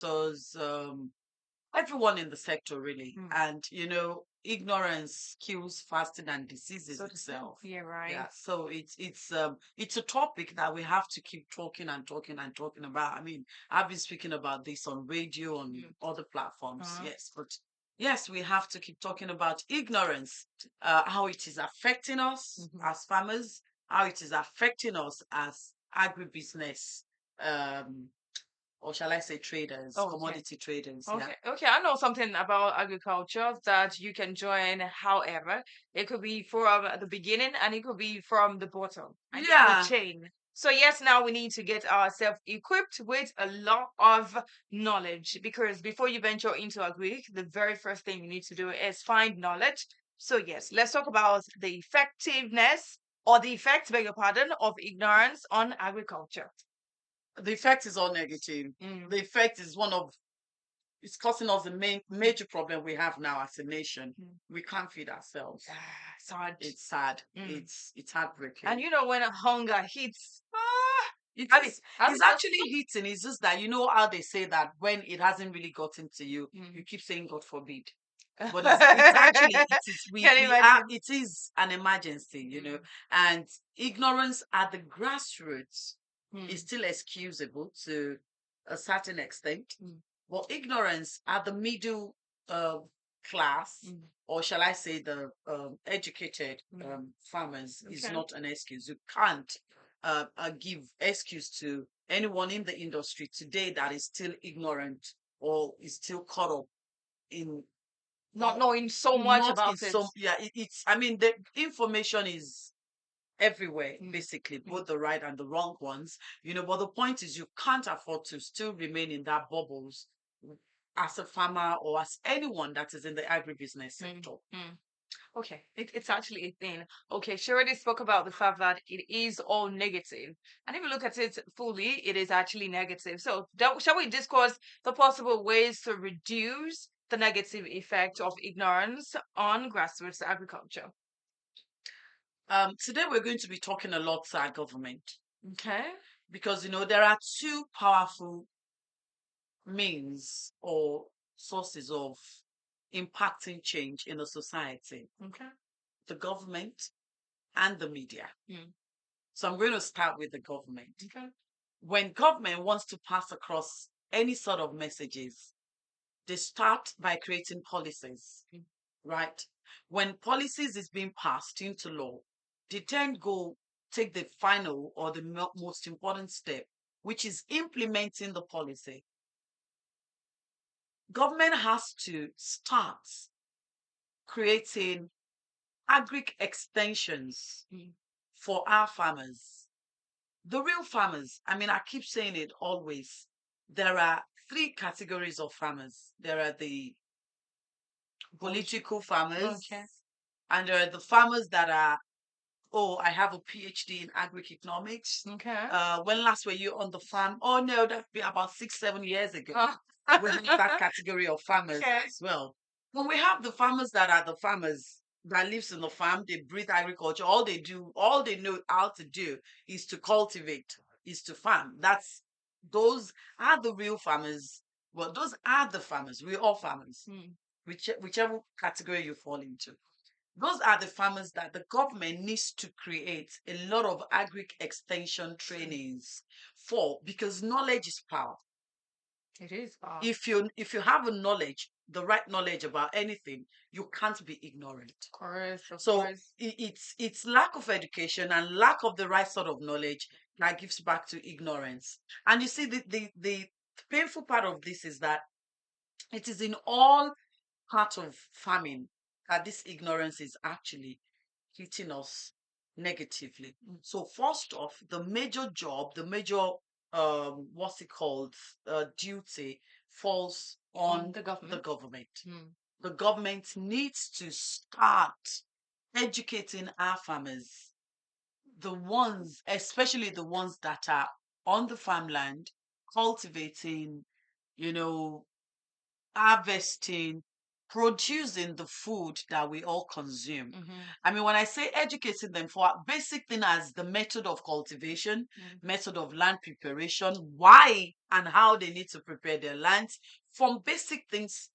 doctors, everyone in the sector really. Mm. And ignorance kills faster than diseases So to say. itself. Yeah, Yeah, right. so it's a topic that we have to keep talking and talking and talking about. I mean, I've been speaking about this on radio, on Mm. other platforms, Uh, yes, but yes, we have to keep talking about ignorance, how it is affecting us mhm. as farmers, how it is affecting us as agribusiness, um, or shall I say traders, Oh, okay. commodity traders. Yeah. Okay. Okay. I know something about agriculture that you can join. However, it could be from the beginning and it could be from the bottom. I get the Yeah. chain. So yes, now we need to get ourselves equipped with a lot of knowledge because before you venture into agri, the very first thing you need to do is find knowledge. So yes, let's talk about the effectiveness or the effects, beg your pardon, of ignorance on agriculture. The effect is all negative. Mm. The effect is it's causing us the major problem we have now as a nation. Mm. We can't feed ourselves. Ah, it's hard. It's sad. Mm. It's heartbreaking. And you know when hunger hits, It I mean, is. I It's mean, actually hitting. It's just that how they say that when it hasn't really gotten to you, you mm. keep saying God forbid. But it's actually it is Can you we are imagine? it is an emergency, Mm, and ignorance at the grassroots is mm, still excusable to a certain extent. mm, But ignorance at the middle class, mm, or shall I say the educated mm. farmers, is Okay. not an excuse. You can't give excuse to anyone in the industry today that is still ignorant or is still caught up in Not knowing so much not in about it. some yeah it's I mean the information is everywhere Mm, basically, mm. both the right and the wrong ones, but the point is you can't afford to still remain in that bubbles as a farmer or as anyone that is in the agribusiness Mm, sector. mm. Okay, it's actually a thing. Okay, she already spoke about the fact that it is all negative. And if you look at it fully, it is actually negative. So, shall we discuss the possible ways to reduce the negative effect of ignorance on grassroots agriculture? Today we're going to be talking a lot to our government Okay. because there are two powerful means or sources of impacting change in a society: Okay. the government and the media. Mm, So I'm going to start with the government. okay. When government wants to pass across any sort of messages, they start by creating policies, Mm, right? When policies is being passed into law, they then go take the final or the most important step, which is implementing the policy. Government has to start creating agri extensions mm, for our farmers, the real farmers. I mean, I keep saying it always. There are three categories of farmers. There are the political farmers, okay. and there are the farmers that are, oh, I have a PhD in agri-economics. Okay. When last were you on the farm? Oh no, that'd be about 6, 7 years ago. Oh. We have that category of farmers Okay. as well. When we have the farmers that are the farmers that lives in the farm, they breathe agriculture. All they know how to do is to cultivate, is to farm. Those are the real farmers. Well, those are the farmers. We're all farmers, Mm, whichever category you fall into. Those are the farmers that the government needs to create a lot of agri extension trainings for, because knowledge is power. it is. If you have a knowledge, the right knowledge about anything, you can't be ignorant. Correct, of So course. it's lack of education and lack of the right sort of knowledge that gives back to ignorance. And you see, the painful part of this is that it is in all part of farming that this ignorance is actually hitting us negatively. Mm. So first off, the major job, the major what's it called, duty falls On on the the government. government. Mm, The government needs to start educating our farmers, the ones, especially the ones that are on the farmland, cultivating, you know, harvesting, producing the food that we all consume. Mm-hmm. I mean, when I say educating them for a basic thing as the method of cultivation, method of land preparation, why and how they need to prepare their lands, from basic things,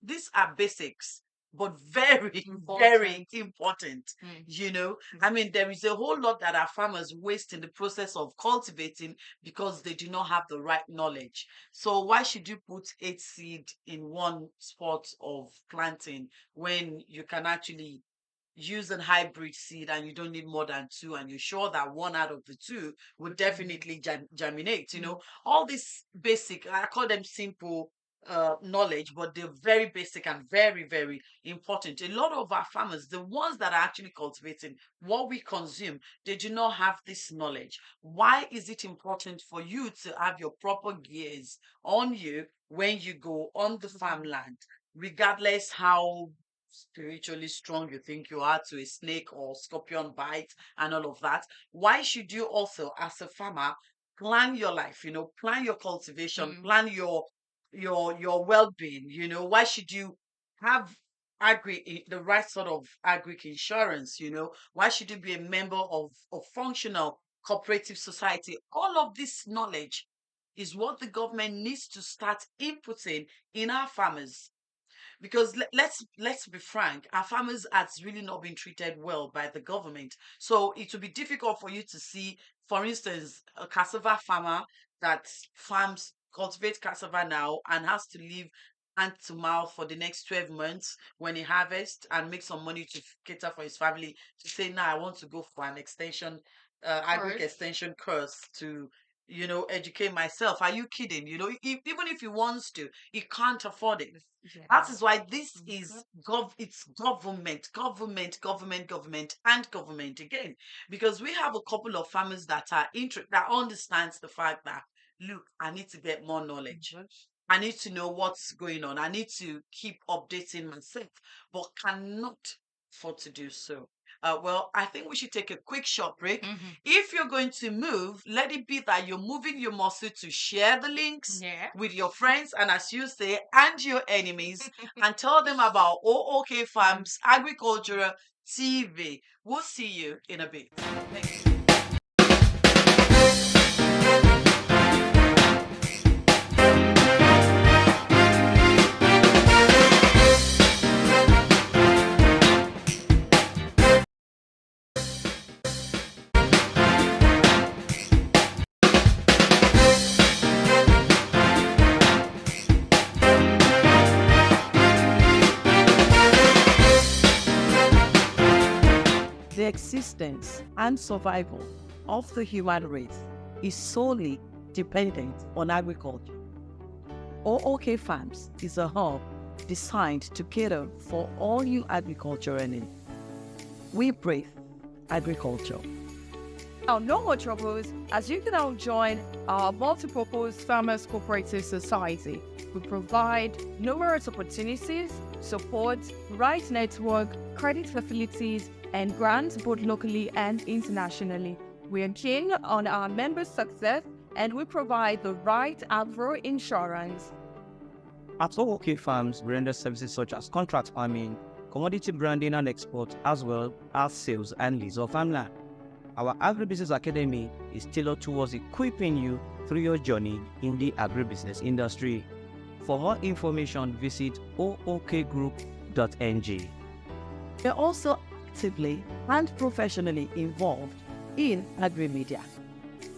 these are basics, but very, very important. You know, I mean, there is a whole lot that our farmers waste in the process of cultivating because they do not have the right knowledge. So why should you put 8 seed in one spot of planting when you can actually use an hybrid seed and you don't need more than two, and you're sure that one out of the two would definitely germinate? You know, all this basic, I call them simple knowledge, but they're very basic and very, very important. A lot of our farmers, the ones that are actually cultivating what we consume, they do not have this knowledge. Why is it important for you to have your proper gears on you when you go on the farmland, regardless how spiritually strong you think you are to a snake or scorpion bite and all of that? Why should you also, as a farmer, plan your life, you know, plan your cultivation, plan your well-being? You know, why should you have the right sort of agri insurance? You know, why should you be a member of functional cooperative society? All of this knowledge is what the government needs to start inputting in our farmers, because let's be frank, our farmers has really not been treated well by the government. So it will be difficult for you to see, for instance, a cassava farmer that farms cultivates cassava now and has to live hand to mouth for the next 12 months when he harvests and make some money to cater for his family, to say, now I want to go for an extension, agric extension course to, you know, educate myself. Are you kidding? You know, even if he wants to, he can't afford it. That is why this is it's government, government, government, government, and government again. Because we have a couple of farmers that are that understands the fact that, look, I need to get more knowledge. I need to know what's going on. I need to keep updating myself, but cannot afford to do so. Well, I think we should take a quick short break. If you're going to move, let it be that you're moving your muscle to share the links with your friends and, as you say, and your enemies, and tell them about O.O.K Farms Agricultural TV. We'll see you in a bit. Thank you. The existence and survival of the human race is solely dependent on agriculture. O.O.K Farms is a hub designed to cater for all your agricultural needs. We breathe agriculture. Now, no more troubles, as you can now join our multi-purpose Farmers Cooperative Society. We provide numerous opportunities, support, right network, credit facilities, and grants both locally and internationally. We are keen on our members' success, and we provide the right agro insurance. At O.O.K Farms, we render services such as contract farming, commodity branding and export, as well as sales and lease of farmland. Our Agribusiness Academy is tailored towards equipping you through your journey in the agribusiness industry. For more information, visit ookgroup.ng. We are also actively and professionally involved in agri-media.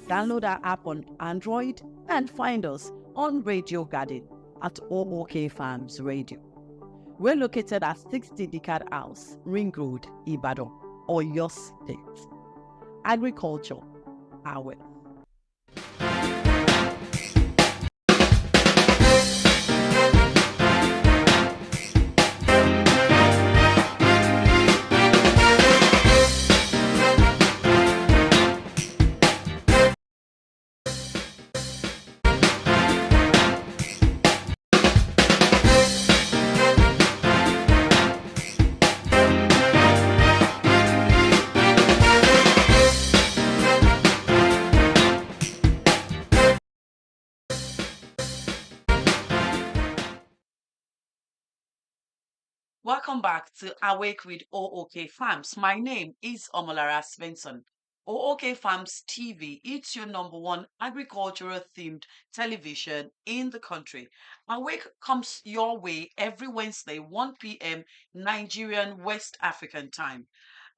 Download our app on Android and find us on Radio Garden at O.O.K Farms Radio. We're located at 60 Decad House, Ring Road, Ibadan, Oyo State. Agriculture, our Welcome back to Awake with O.O.K Farms. My name is Omolara Svensson. O.O.K Farms TV, it's your number one agricultural themed television in the country. Awake comes your way every Wednesday, 1 p.m. Nigerian West African time.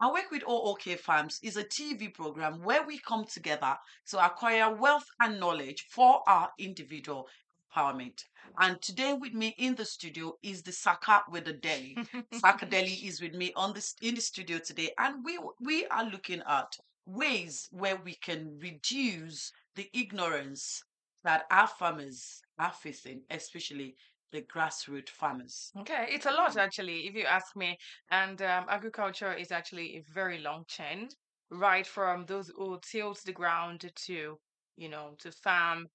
Awake with O.O.K Farms is a TV program where we come together to acquire wealth and knowledge for our individual empowerment. And today with me in the studio is the Saka with the Delhi. Saka Delhi is with me on this in the studio today, and we are looking at ways where we can reduce the ignorance that our farmers are facing, especially the grassroots farmers. Okay, it's a lot actually, if you ask me. And agriculture is actually a very long chain, right from those who tills the ground to, to farm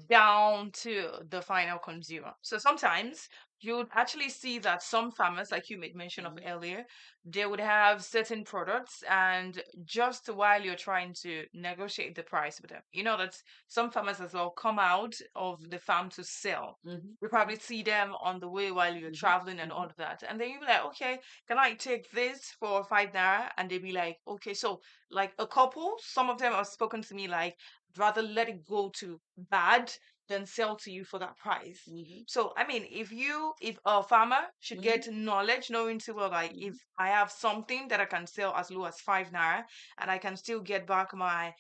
down to the final consumer. So sometimes you'd actually see that some farmers, like you made mention of Mhm. earlier, they would have certain products, and just while you're trying to negotiate the price with them, that some farmers as well come out of the farm to sell. Mhm. You probably see them on the way while you're Mhm. traveling and all Mhm. of that. And then you'll be like, okay, can I take this for 5 naira? And they'd be like, okay. So, like a couple, some of them have spoken to me like, "I'd rather let it go to bad than sell to you for that price." Mhm. So, I mean, if a farmer should Mhm. get knowledge, knowing too well, like, if Mhm. I have something that I can sell as low as 5 naira, and I can still get back my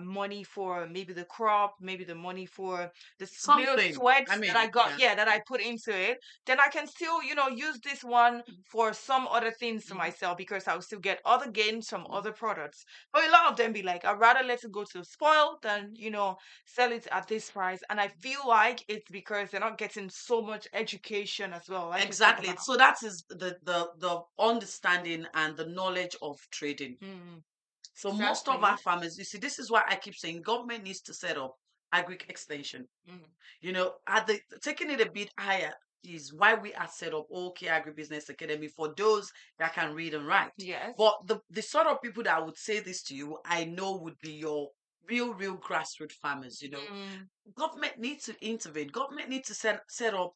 money for maybe the crop, maybe the money for the little Something. I sweats that I mean, got, yeah. yeah, that I put into it, then I can still, use this one for some other things to Mhm. myself, because I'll still get other gains from Mhm. other products. But a lot of them be like, I'd rather let it go to spoil than, sell it at this price. And I feel like it's because they're not getting so much education as well, like you spoke Exactly. about. So that is the understanding and the knowledge of trading. Mm, So most of our exactly. farmers, you see, this is why I keep saying government needs to set up agri extension. Mm, At the taking it a bit higher is why we are set up OK Agribusiness Academy for those that can read and write. yes. But the sort of people that would say this to you, I know would be your real grassroots farmers. Mm, Government needs to intervene. Government needs to set up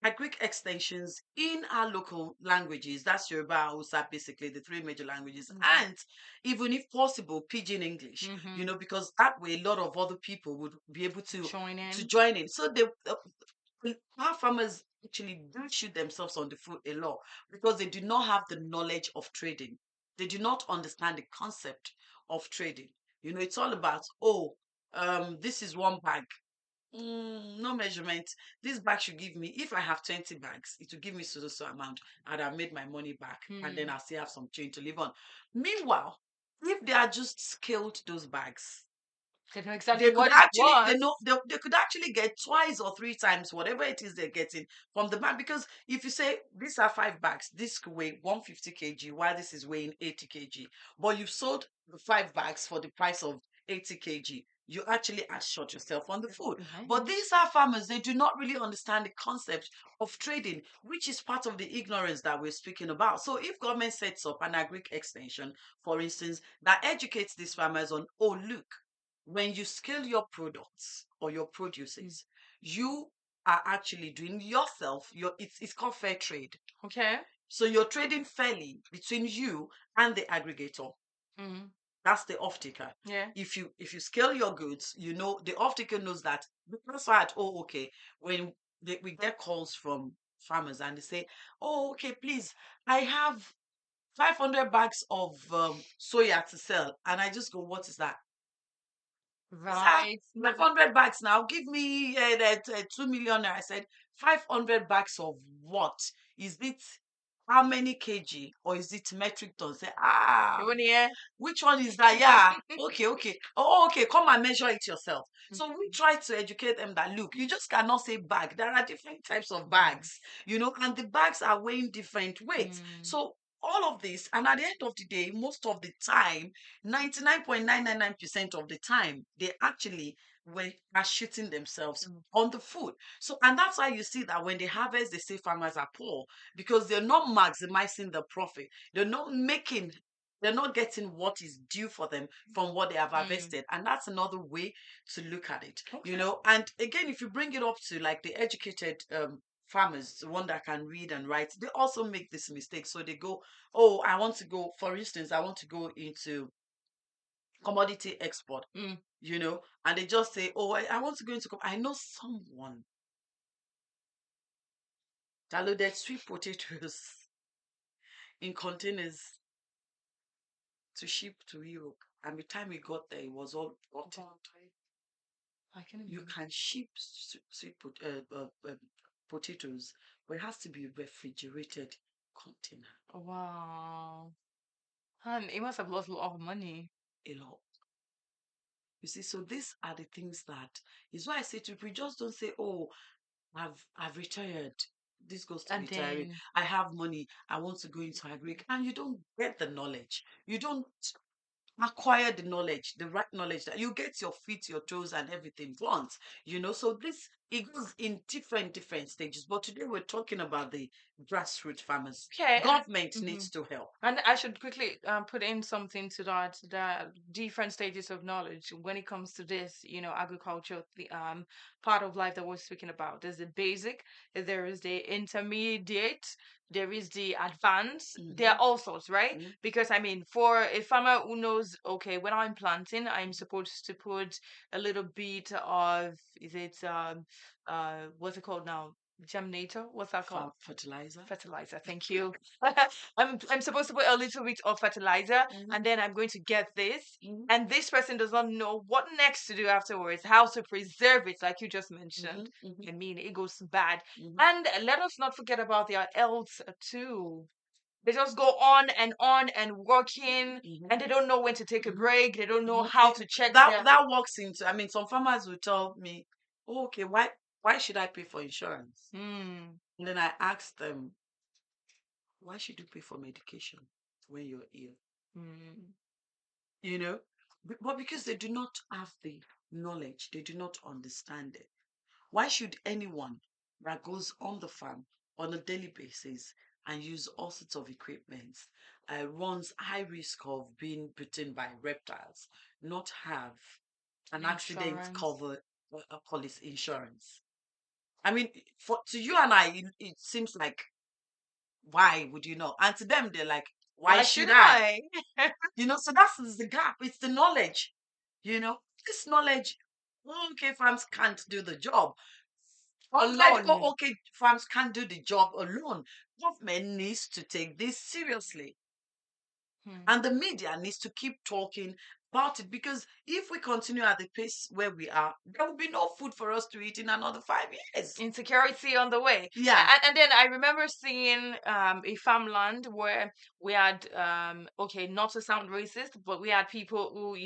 agric extensions in our local languages. That's Yoruba, Hausa, basically the three major languages, mm, and even if possible, Pidgin English. mm-hmm. Because that way a lot of other people would be able Join to in. join in. So our farmers actually do shoot themselves on the foot a lot because they do not have the knowledge of trading. They do not understand the concept of trading. It's all about, oh, this is one bag. No measurement. This bag should give me, if I have 20 bags, it will give me so amount, and I've made my money back, and then Mm. I'll still have some change to live on. Meanwhile, if they are just scaled those bags, They know exactly they could what it actually they was. know they could actually get twice or three times whatever it is they're getting from the bag, because if you say these are 5 bags, this could weigh 150 kg while this is weighing 80 kg, but you've sold the 5 bags for the price of 80 kg, you actually are short yourself on the food. But Right. these are farmers, they do not really understand the concept of trading, which is part of the ignorance that we're speaking about. So if government sets up an agric extension, for instance, that educates these farmers on, oh look, when you scale your products or your Mm. produces, you are actually doing yourself, it's called fair trade. Okay. So you're trading fairly between you and the aggregator. Mm. That's the off taker. Yeah. If you scale your goods, the off taker knows that. That's why at OK, when we get calls from farmers and they say, oh, okay, please, I have 500 bags of soya to sell. And I just go, what is that? Sir, Right. 500 bags now. Give me 2 million. I said, 500 bags of what? Is it how many kg or is it metric tons? Say, You want to hear? which one is that? Yeah. Okay, okay. Oh, okay. Come and measure it yourself. So we try to educate them that look, you just cannot say bag. There are different types of bags, and the bags are weighing different weights. Mm. So all of this, and at the end of the day, most of the time, 99.999% of the time, they actually are shooting themselves Mm. on the food. So, and that's why you see that when they harvest, they say farmers are poor because they're not maximizing the profit. They're not getting what is due for them from what they have Mm. harvested. And that's another way to look at it, Okay. And again, if you bring it up to like the educated farmers, the one that can read and write, they also make this mistake. So they go, oh, I want to go, for instance, I want to go into commodity export, Mm. and they just say, oh, I want to go into, I know someone that loaded sweet potatoes in containers to ship to Europe. And by the time we got there, it was all rotten. I can You imagine. can ship potatoes, but it has to be refrigerated container. Wow. And it must have lost a lot of money. A lot. You see, so these are the things that is why I say to people, just don't say, oh, I've retired. This goes to And retiring. then, I have money. I want to go into agri, and you don't get the knowledge. You don't acquire the knowledge, the right knowledge that you get your feet, your toes, and everything once. So this it goes in different stages. But today we're talking about the grassroots farmers. okay. Government Mhm. needs to help. And I should quickly put in something to that, the different stages of knowledge when it comes to this, agriculture, the part of life that we're speaking about. There's the basic, there is the intermediate, there is the advanced. There are all sorts, right? Mhm. Because I mean, for a farmer who knows, okay, when I'm planting, I'm supposed to put a little bit of, is it what's it called now? Germinator? What's that called? Fertilizer. Fertilizer. Thank you. I'm supposed to put a little bit of fertilizer, and then I'm going to get this. Mhm. And this person does not know what next to do afterwards, how to preserve it, like you just mentioned. I mean, it goes bad. And let us not forget about their health too. They just go on and working, and they don't know when to take a break. They don't know how to check their. That works into. I mean, some farmers will tell me, oh, okay, why should I pay for insurance? Hmm. And then I ask them, why should you pay for medication when you're ill? Hmm. But because they do not have the knowledge, they do not understand it. Why should anyone that goes on the farm on a daily basis and use all sorts of equipment, runs high risk of being bitten by reptiles, not have an accident Insurance. cover policy insurance? I mean, to you and I, it seems like, why would you know? And to them, they're like, why Why should should I? I? So that's the gap. It's the knowledge. This knowledge, okay, farms can't do the job. Unlike Alone. okay, farms can't do the job alone. Government needs to take this seriously. Hmm. And the media needs to keep talking about it, because if we continue at the pace where we are, there will be no food for us to eat in another 5 years. Insecurity on the way. Yeah. And then I remember seeing a farmland where we had okay, not to sound racist, but we had people who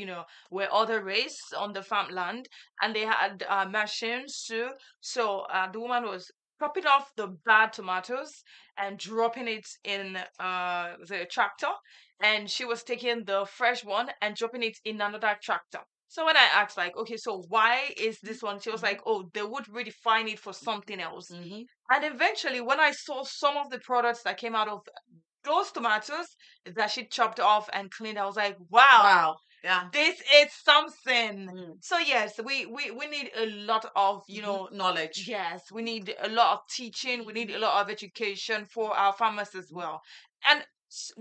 were other race on the farmland, and they had machines too. So the woman was chopping off the bad tomatoes and dropping it in the tractor, and she was taking the fresh one and dropping it in another tractor. So when I asked, like, okay, so why is this one? She was like, oh, they would redefine it for something else. And eventually, when I saw some of the products that came out of those tomatoes that she chopped off and cleaned, I was like, wow, Wow. Yeah. this is something. So yes, we need a lot of knowledge. yes, we need a lot of teaching. We need a lot of education for our farmers as well, and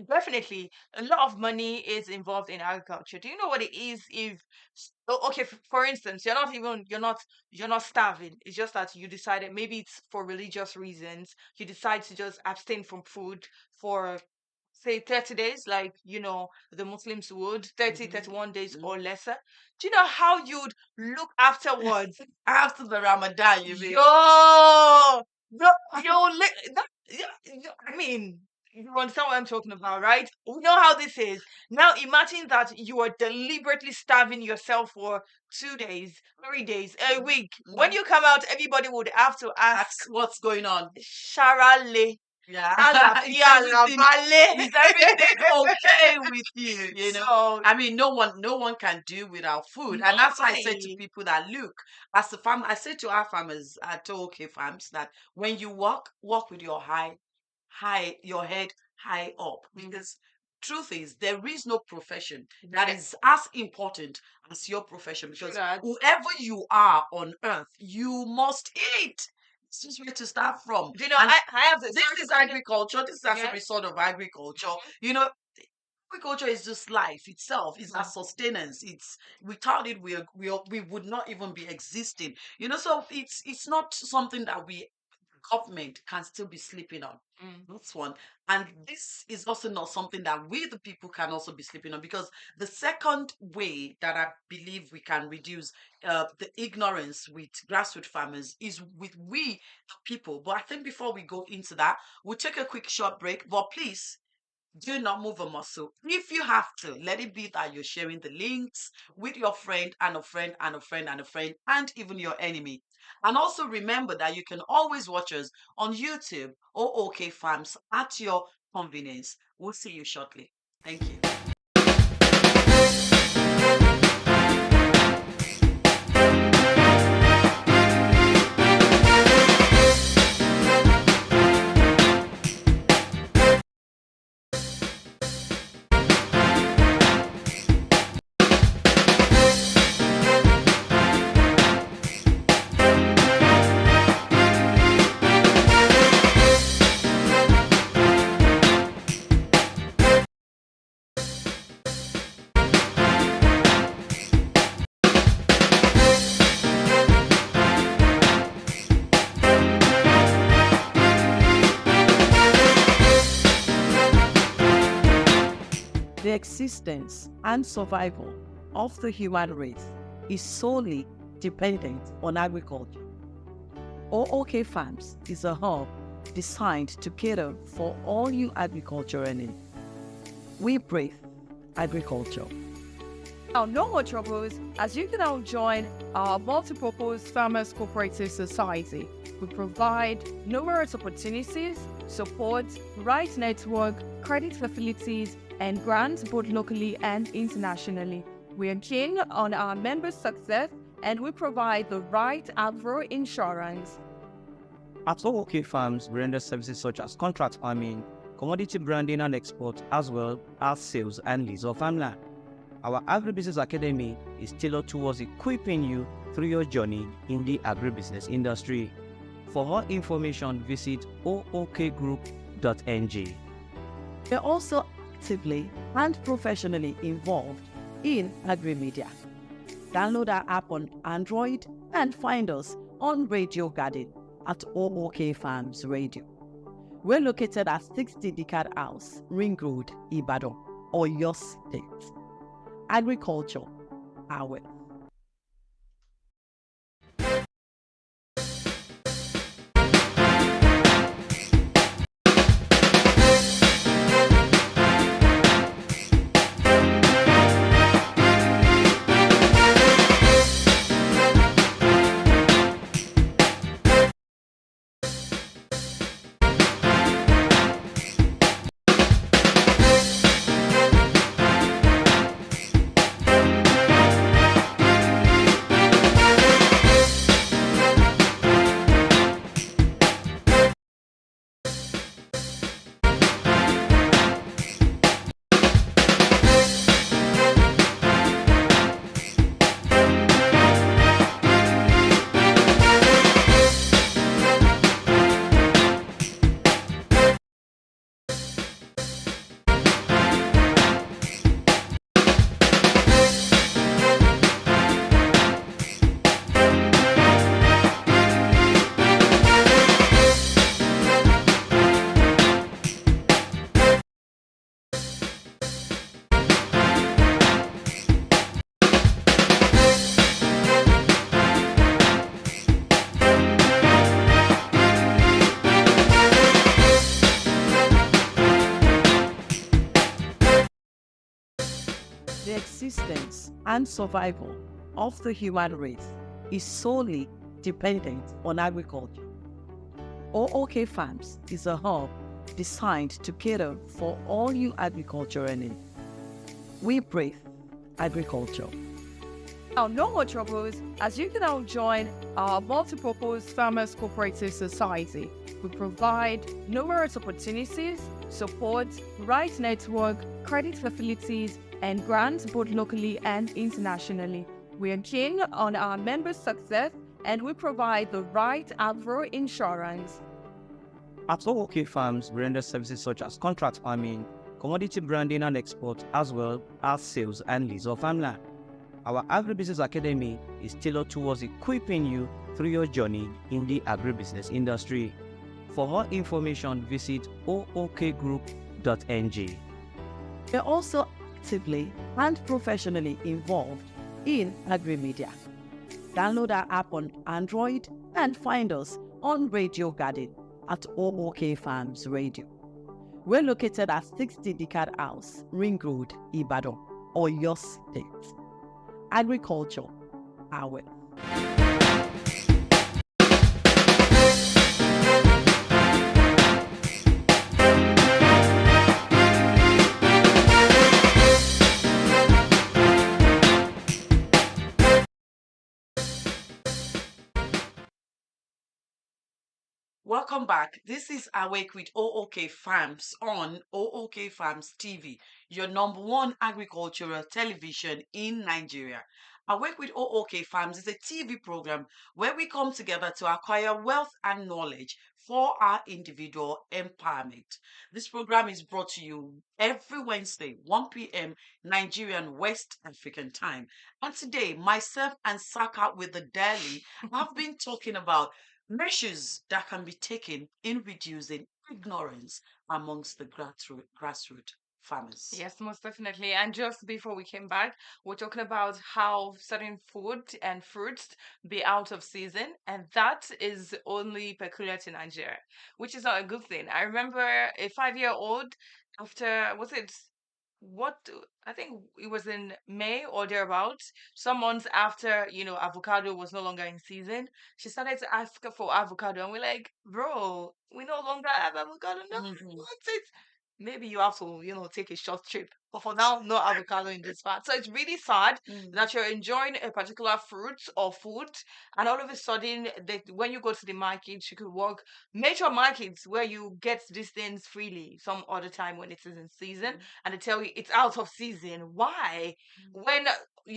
definitely a lot of money is involved in agriculture. Do you know what it is if okay, for instance, you're not starving. It's just that you decided, maybe it's for religious reasons, you decide to just abstain from food for say 30 days, like the Muslims would, 30, 31 days or lesser. Do you know how you'd look afterwards? After the Ramadan, you mean? Yo, I mean, you understand what I'm talking about, right? We know how this is. Now imagine that you are deliberately starving yourself for 2 days, 3 days, a week. When you come out, everybody would have to ask, what's going on? Sharale. Yeah. Is everything okay with you? So I mean, no one can do without food. And that's why I said to people that, look, as a farmer, I say to our farmers at O.O.K farms that when you walk with your your head high up, because truth is, there is no profession that is as important as your profession, because that. whoever you are on earth, you must eat. It's just where to start from. You know, And I have this. this is agriculture. This is as a Yes. result of agriculture. You know, agriculture is just life itself. It's our sustenance. It's without it, we would not even be existing. You know, so it's not something that we government can still be sleeping on. That's one. And this is also not something that we, the people, can also be sleeping on, because the second way that I believe we can reduce the ignorance with grassroots farmers is with we, the people. But I think before we go into that, we'll take a quick short break. But please, do not move a muscle. If you have to, let it be that you're sharing the links with your friend and a friend and a friend and a friend and even your enemy. And also remember that you can always watch us on YouTube or OK Farms at your convenience. We'll see you shortly. Thank you. The existence and survival of the human race is solely dependent on agriculture. O.O.K Farms is a hub designed to cater for all you agricultural needs. We breathe agriculture. Now, no more troubles, as you can now join our multi-purpose Farmers Cooperative Society. We provide numerous opportunities, support, right network, credit facilities, and grants both locally and internationally. We are keen on our members' success, and we provide the right agro insurance. At O.O.K Farms, we render services such as contract farming, commodity branding and export, as well as sales and lease of farmland. Our Agribusiness Academy is tailored towards equipping you through your journey in the agribusiness industry. For more information, visit ookgroup.ng. We are also actively and professionally involved in agri-media. Download our app on Android and find us on Radio Garden at O.O.K Farms Radio. We're located at 60 Decad House, Ring Road, Ibadan, Oyo State. Agriculture, our wealth. The existence and survival of the human race is solely dependent on agriculture. O.O.K Farms is a hub designed to cater for all you agricultural needs. We breathe agriculture. Now, no more troubles, as you can now join our multi-purpose Farmers Cooperative Society. We provide numerous opportunities, support, right network, credit facilities, and grants both locally and internationally. We are keen on our members' success, and we provide the right agro insurance. At O.O.K Farms, we render services such as contract farming, commodity branding and export, as well as sales and lease of farmland. Our Agribusiness Academy is tailored towards equipping you through your journey in the agribusiness industry. For more information, visit ookgroup.ng. We're also actively and professionally involved in agri-media. Download our app on Android and find us on Radio Garden at O.O.K Farms Radio. We're located at 60 Decad House, Ring Road, Ibadan, Oyo State. Agriculture, our way. Welcome back. This is Awake with O.O.K Farms on O.O.K Farms TV, your number one agricultural television in Nigeria. Awake with O.O.K Farms is a TV program where we come together to acquire wealth and knowledge for our individual empowerment. This program is brought to you every Wednesday, 1 p.m. Nigerian West African time. And today, myself and Saka with the Daily have been talking about measures that can be taken in reducing ignorance amongst the grassroots farmers. Yes, most definitely. And just before we came back, we're talking about how certain food and fruits be out of season, and that is only peculiar to Nigeria, which is not a good thing. I remember a 5-year-old after, was it what I think it was in May or thereabouts, some months after, avocado was no longer in season, she started to ask for avocado, and we're like, bro, we no longer have avocado. No, Mhm. what's it? Maybe you have to, take a short trip. But for now, no avocado in this part. So it's really sad Mm. that you're enjoying a particular fruit or food, and all of a sudden, when you go to the market, you could walk major markets where you get these things freely some other time when it is in season, and they tell you it's out of season. Why? When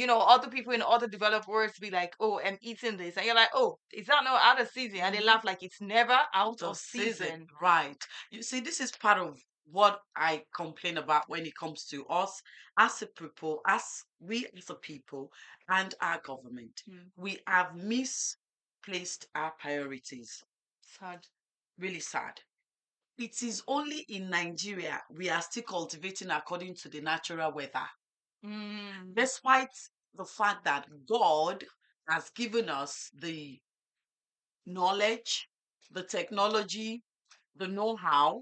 other people in other developed worlds be like, oh, I'm eating this, and you're like, oh, is that not out of season? And they laugh like it's never out of season. Right. You see, this is part of what I complain about when it comes to us as a people, as a people and our government. We have misplaced our priorities. Sad. Really sad. It is only in Nigeria we are still cultivating according to the natural weather, despite the fact that God has given us the knowledge, the technology, the know-how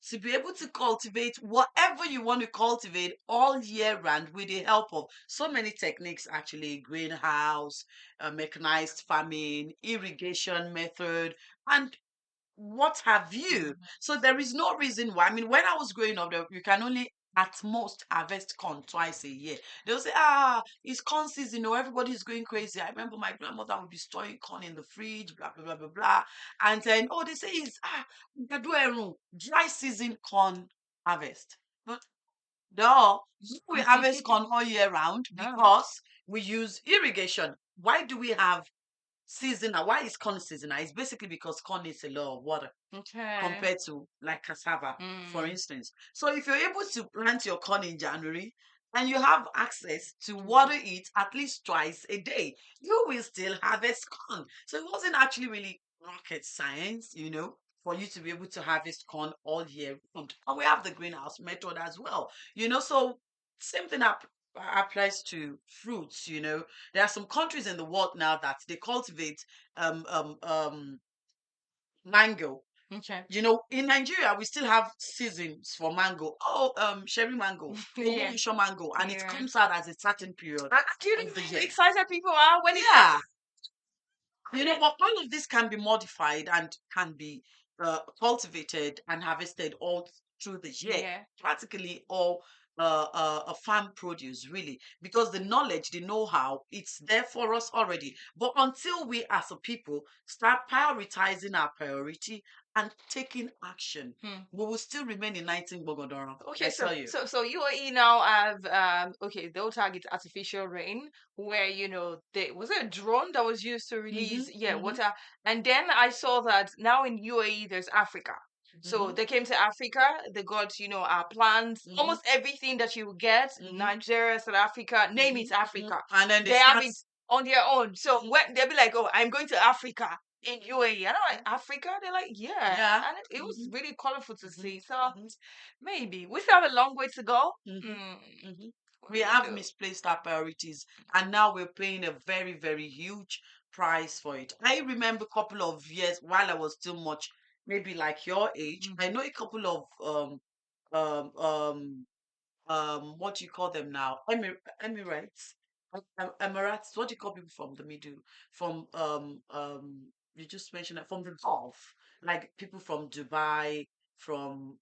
to be able to cultivate whatever you want to cultivate all year round with the help of so many techniques, actually greenhouse, mechanized farming, irrigation method, and what have you. So there is no reason why. I mean, when I was growing up, you can only at most harvest corn twice a year. They'll say, it's corn season, everybody's going crazy. I remember my grandmother would be storing corn in the fridge, blah, blah, blah, blah, blah. And then, they say it's dry season corn harvest. But no, we harvest corn all year round because we use irrigation. Why do we have seasonal? Why is corn seasonal? It's basically because corn needs a lot of water compared to like cassava, for instance. So if you're able to plant your corn in January and you have access to water it at least twice a day, you will still harvest corn. So it wasn't actually really rocket science, for you to be able to harvest corn all year round. And we have the greenhouse method as well, so same thing applies to fruits. There are some countries in the world now that they cultivate mango. Okay. In Nigeria, we still have seasons for mango. Cherry mango, Yeah. mango, and it comes out at a certain period Do you know of the how year. excited people are when it Yeah. But all of this can be modified and can be cultivated and harvested all through the year. Yeah. Practically all a farm produce, really, because the knowledge, the know-how, it's there for us already. But until we as a people start prioritizing our priority and taking action, we will still remain in 19 Bogodoro. Okay, I tell you. so UAE now have okay, they'll target artificial rain where there was a drone that was used to release water, and then I saw that now in UAE there's Africa. So they came to Africa, they got our plants, almost everything that you get, Nigeria, South Africa, name it Africa, And then they have it on their own. So when they'll be like, oh, I'm going to Africa in UAE, and I'm like, Africa? They're like, yeah, and it was really colorful to see. So maybe we still have a long way to go. We have misplaced our priorities, and now we're paying a very, very huge price for it. I remember a couple of years while I was still much, maybe like your age. I know a couple of what do you call them now? Emirates, Emirates. What do you call people from the middle? From you just mentioned that from the Gulf, like people from Dubai, from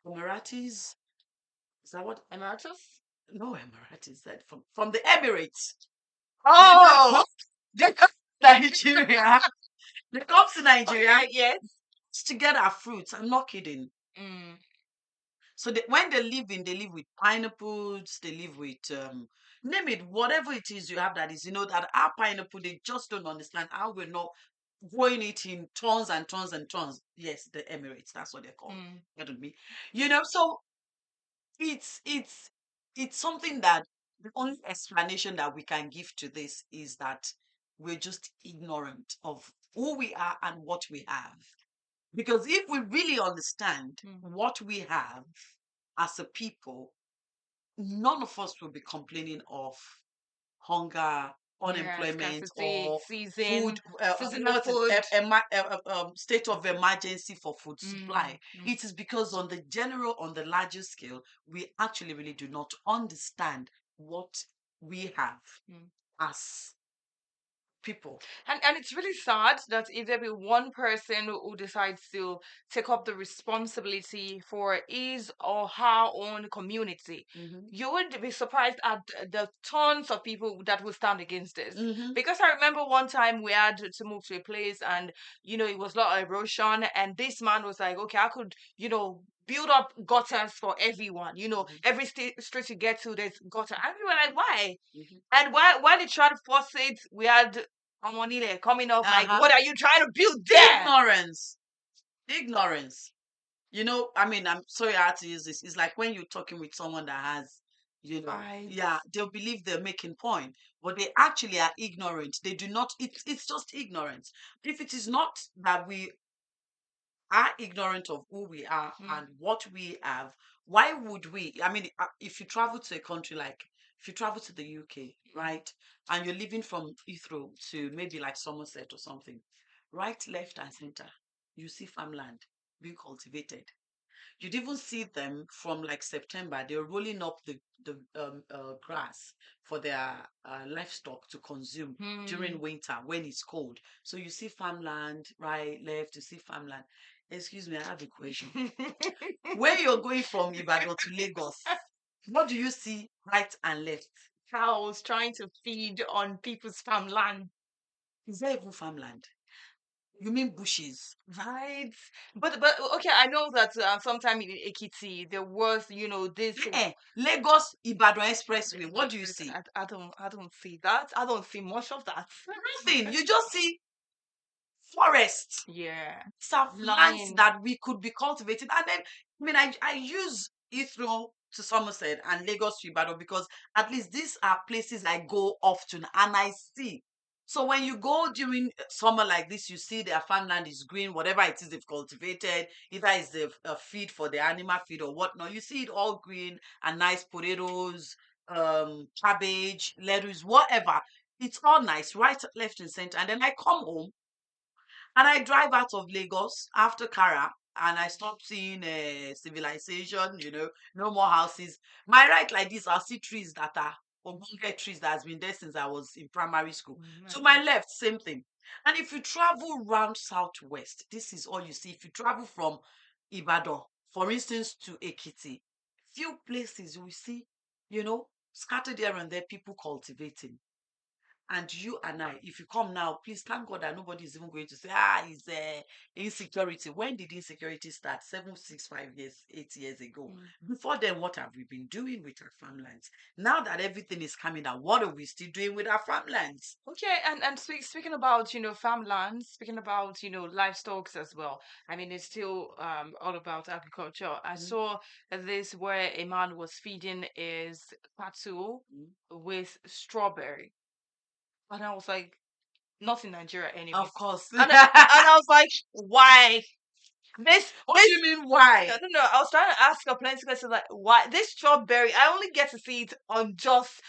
Emiratis. Is that what? Emeritus? No, Emiratis. That from the Emirates. Oh, They come to Nigeria. They come to Nigeria okay, yes. to get our fruits. I'm not kidding. So when they live with pineapples, they live with name it, whatever it is you have that is, that our pineapple, they just don't understand how we're not growing it in tons and tons and tons. Yes, the Emirates, that's what they're called. Get with me? So it's it's something that the only explanation that we can give to this is that we're just ignorant of who we are and what we have. Because if we really understand what we have as a people, none of us will be complaining of hunger, unemployment, Scarcity, or season, food, seasonal what is food. state of emergency for food supply. It is because on the larger scale, we actually really do not understand what we have as people. And it's really sad that if there be one person who decides to take up the responsibility for his or her own community, you would be surprised at the tons of people that will stand against this. Because I remember one time we had to move to a place and it was a lot of erosion, and this man was like, okay, I could build up gutters for everyone. Every street you get to, there's gutter. And we were like, why? And while they tried to force it, we had Amonile coming up like, what are you trying to build there? Ignorance. I mean, I'm sorry I had to use this. It's like when you're talking with someone that has, Right. yeah, they'll believe they're making point, but they actually are ignorant. They do not. It's just ignorance. If it is not that we are ignorant of who we are and what we have, why would we? I mean, if you travel to a country like, if you travel to the UK, right, and you're living from Heathrow to maybe like Somerset or something, right, left, and center, you see farmland being cultivated. You'd even see them from like September. They're rolling up the grass for their livestock to consume during winter when it's cold. So you see farmland, right, left. You see farmland. Excuse me, I have a question. When you're going from Ibadan to Lagos, what do you see right and left? Cows trying to feed on people's farmland. Is there even farmland? You mean bushes? Right. But okay, I know that sometime in Ekiti there was, this Lagos Ibadan Expressway. What do you see? I don't see that. I don't see much of that. Nothing. You just see forest. Yeah. Some plants that we could be cultivating. And then, I mean, I use Heathrow to Somerset and Lagos to Ibadan because at least these are places I go often and I see. So when you go during summer like this, you see their farmland is green, whatever it is they've cultivated, either it's a feed for the animal feed or whatnot. You see it all green and nice potatoes, cabbage, lettuce, whatever. It's all nice, right, left, and center. And then I come home and I drive out of Lagos after Kara and I stop seeing civilization, no more houses. My right like this, I'll see trees that are ogbonge trees that has been there since I was in primary school. To my left, same thing. And if you travel round southwest, this is all you see. If you travel from Ibadan, for instance, to Ekiti, few places you will see, scattered here and there, people cultivating. And you and I, if you come now, please thank God that nobody is even going to say, it's insecurity. When did insecurity start? 7, 6, 5 years, 8 years ago. Before then, what have we been doing with our farmlands? Now that everything is coming down, what are we still doing with our farmlands? Okay, and speaking about farmlands, speaking about livestock as well. I mean, it's still all about agriculture. I saw this where a man was feeding his cattle with strawberry, and I was like, not in Nigeria anyway. Of course. And I was like, why? What do you mean, why? I don't know. I was trying to ask a plenty questions like, why this strawberry? I only get to see it on just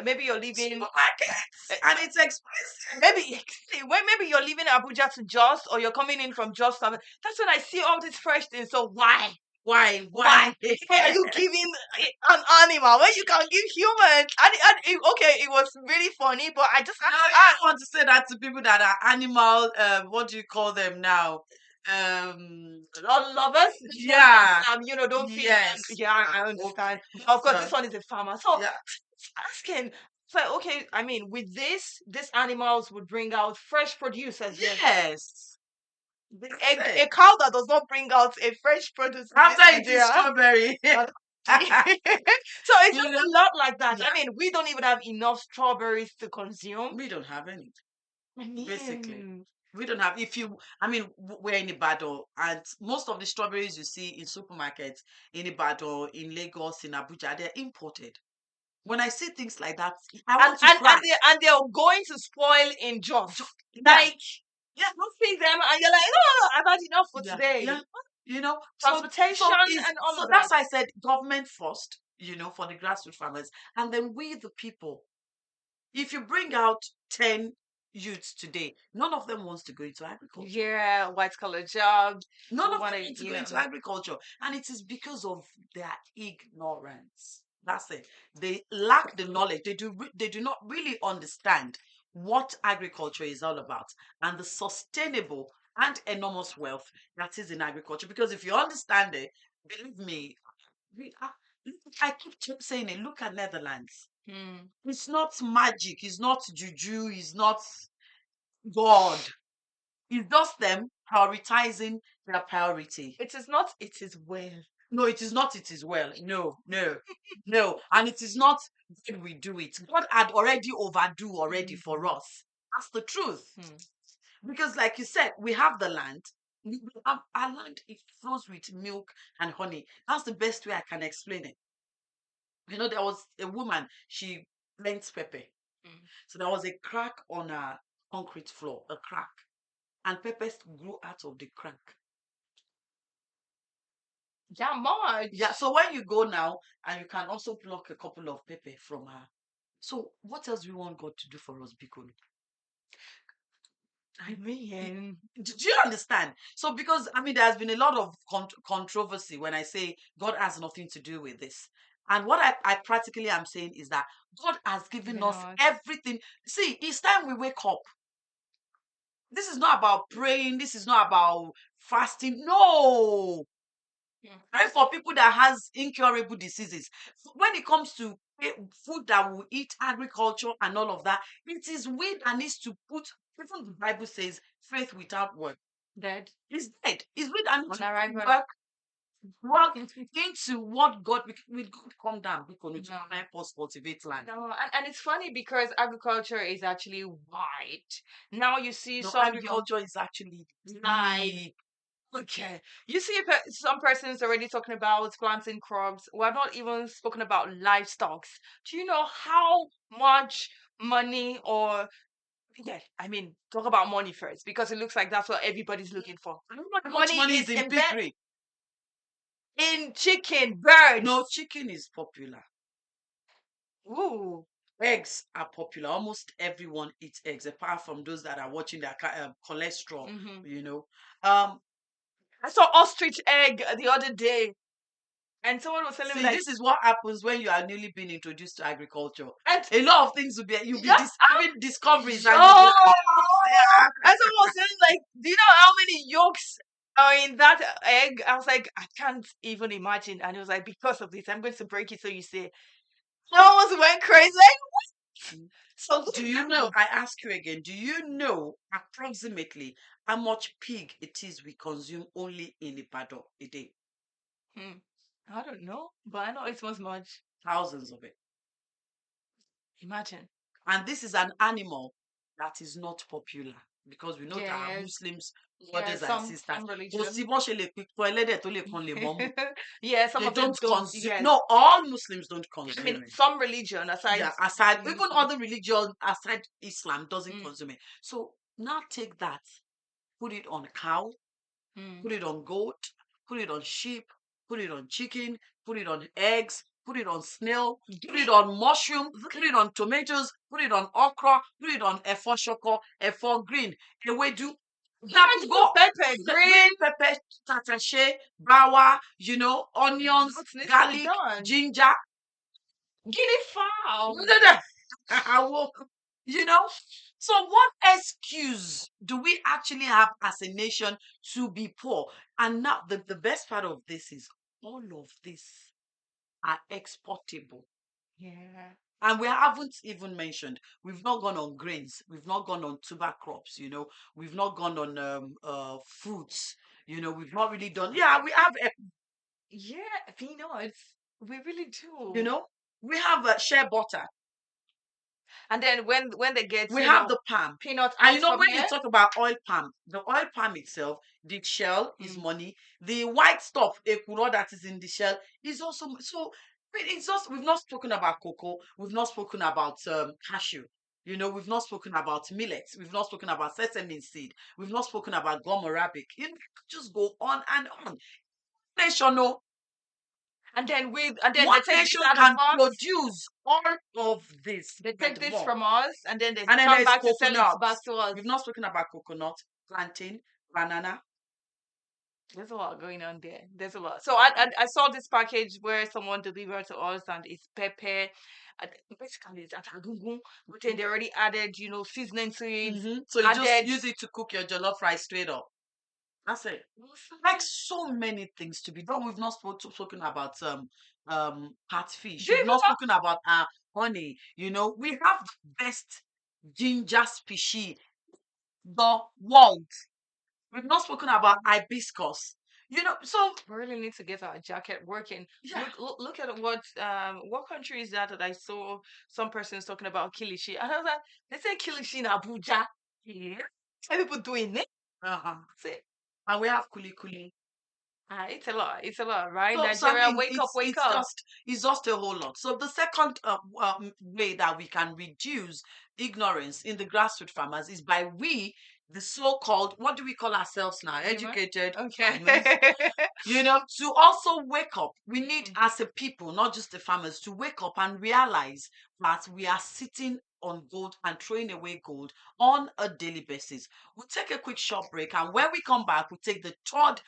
maybe you're leaving Supermarkets, and it's expensive. maybe you're leaving Abuja to Just, or you're coming in from Just. That's when I see all these fresh things. So why? Why? Why are you giving an animal when you can give humans? Okay, it was really funny, but I just No, you don't want to say that to people that are animal. What do you call them now? lovers. Yeah. Don't feed them. Yes. Yeah, I understand. Of course, So, this one is a farmer. So yeah. asking, so okay, I mean, with these animals would bring out fresh produce as well. Yes. A cow that does not bring out a fresh produce in After this eating Nigeria. strawberry. So it's just a lot like that. Yeah. I mean, we don't even have enough strawberries to consume. We don't have any. I mean, Basically. We don't have, we're in Ibadan, and most of the strawberries you see in supermarkets in Ibadan, in Lagos, in Abuja, they're imported. When I see things like that, I want to cry. and they're going to spoil in Jos. Yeah. Like, don't feed them, and you're like, no, I've had enough for today. Yeah. Transportation and all so of that's that. why I said government first, for the grassroots farmers, and then we the people. If you bring out 10 youths today, none of them wants to go into agriculture. Yeah, white collar jobs. None of them want to go into agriculture. And it is because of their ignorance. That's it. They lack the knowledge. They do not really understand what agriculture is all about and the sustainable and enormous wealth that is in agriculture. Because if you understand it, believe me, I keep saying it. Look at Netherlands. It's not magic. It's not juju. It's not God. It's just them prioritizing their priority. It is not, it is well. No, it is not, it is well. No. And it is not when we do it. God had already overdue already for us. That's the truth. Because like you said, we have the land. Our land, it flows with milk and honey. That's the best way I can explain it. There was a woman, she blends pepper. So there was a crack on her concrete floor, a crack. And peppers grew out of the crack. Yeah, much. Yeah, so when you go now, and you can also pluck a couple of pepper from her. So what else do we want God to do for us, Bikoni? I mean, do you understand? So because there has been a lot of controversy when I say God has nothing to do with this. And what I practically am saying is that God has given us everything. See, it's time we wake up. This is not about praying. This is not about fasting. No. Pray for people that has incurable diseases. When it comes to food that will eat, agriculture and all of that, it is we that needs to put, even the Bible says, faith without work. Dead. It's dead. It's we that need to work into what God will come down because to help us cultivate land. No, and it's funny because agriculture is actually wide. Now you see agriculture is actually deep. Okay, you see some persons already talking about planting crops. We're not even spoken about livestock. Do you know how much money talk about money first, because it looks like that's what everybody's looking for. How much money is in piggery? In chicken, birds. No, chicken is popular. Ooh. Eggs are popular. Almost everyone eats eggs, apart from those that are watching their cholesterol. I saw ostrich egg the other day, and someone was telling me this is what happens when you are newly being introduced to agriculture. And a lot of things will be having discoveries. And someone was saying, do you know how many yolks are in that egg? I was like, I can't even imagine. And he was like, because of this, I'm going to break it so you say. I almost went crazy. So Do you know? I ask you again. Do you know approximately how much pig it is we consume only in Ibadan a day? Hmm, I don't know, but I know it was much. Thousands of it. Imagine. And this is an animal that is not popular because we know that our Yes. Muslims Yeah, brothers and some sisters, kò sí religion. bọ́n ṣe lè pípọ̀ ẹlẹ́dẹ̀ tó lè kan lè mọ́mù. Yeah, some They of them don't don't. consume. Yes. No, all Muslims don't I mean, consume it. some religion aside. Yeah, aside even Muslim. other religion aside Islam doesn't Mm, consume it. So now take that, put it on cow, mm. put it on goat, put it on sheep, put it on chicken, put it on eggs, put it on snail, put it on mushroom, put it on tomatoes, put it on okra, put it on efo shoko, efo green, ewedu. That Imagine go pepper, green. pepper, tatache, bawa, onions, What needs to be garlic, done? ginger. Guinea fowl. I will, you know. So, what excuse do we actually have as a nation to be poor? And now, the best part of this is all of this are exportable. Yeah. And we haven't even mentioned, we've not gone on grains, we've not gone on tuber crops, we've not gone on fruits, we've not really done, yeah, we have, Yeah, peanuts. We really do. we have shea butter. And then when they get, We have the palm. peanuts And out when from you here. talk about oil palm, the oil palm itself, the shell is Mm. money. The white stuff, ekuro, that is in the shell is also so. It's just we've not spoken about cocoa. We've not spoken about cashew. We've not spoken about millet. We've not spoken about sesame seed. We've not spoken about gum arabic. Just go on and on. Nation, no, And then they one take this nation out of can us. produce all of this They take and this more. from us, and then they And then come there's back to sell it back coconuts. to us. We've not spoken about coconut, plantain, banana. There's a lot going on there. There's a lot. So I saw this package where someone delivered to us, and it's pepper. Basically, it's atagungun, but then they already added, seasoning to it. So you just Added. use it to cook your jollof rice straight up. That's it. Like so many things to be done. We've not spoken about catfish. We've not spoken about honey. We have the best ginger species the world. We've not spoken about hibiscus. So We really need to get our jacket working. yeah. Look at what country is that I saw some persons talking about kilishi, and I was like, they say kilishi in Abuja. Yeah, some people doing it. Uh-huh. Say, And we have kuli kuli. it's a lot, right? So I Nigeria, mean, wake up, wake up. it's just a whole lot. So the second way that we can reduce ignorance in the grassroots farmers is by the so-called, what do we call ourselves now? Educated Okay. farmers. To also wake up. We need, as a people, not just the farmers, to wake up and realize that we are sitting on gold and throwing away gold on a daily basis. We'll take a quick short break, and when we come back, we'll take the third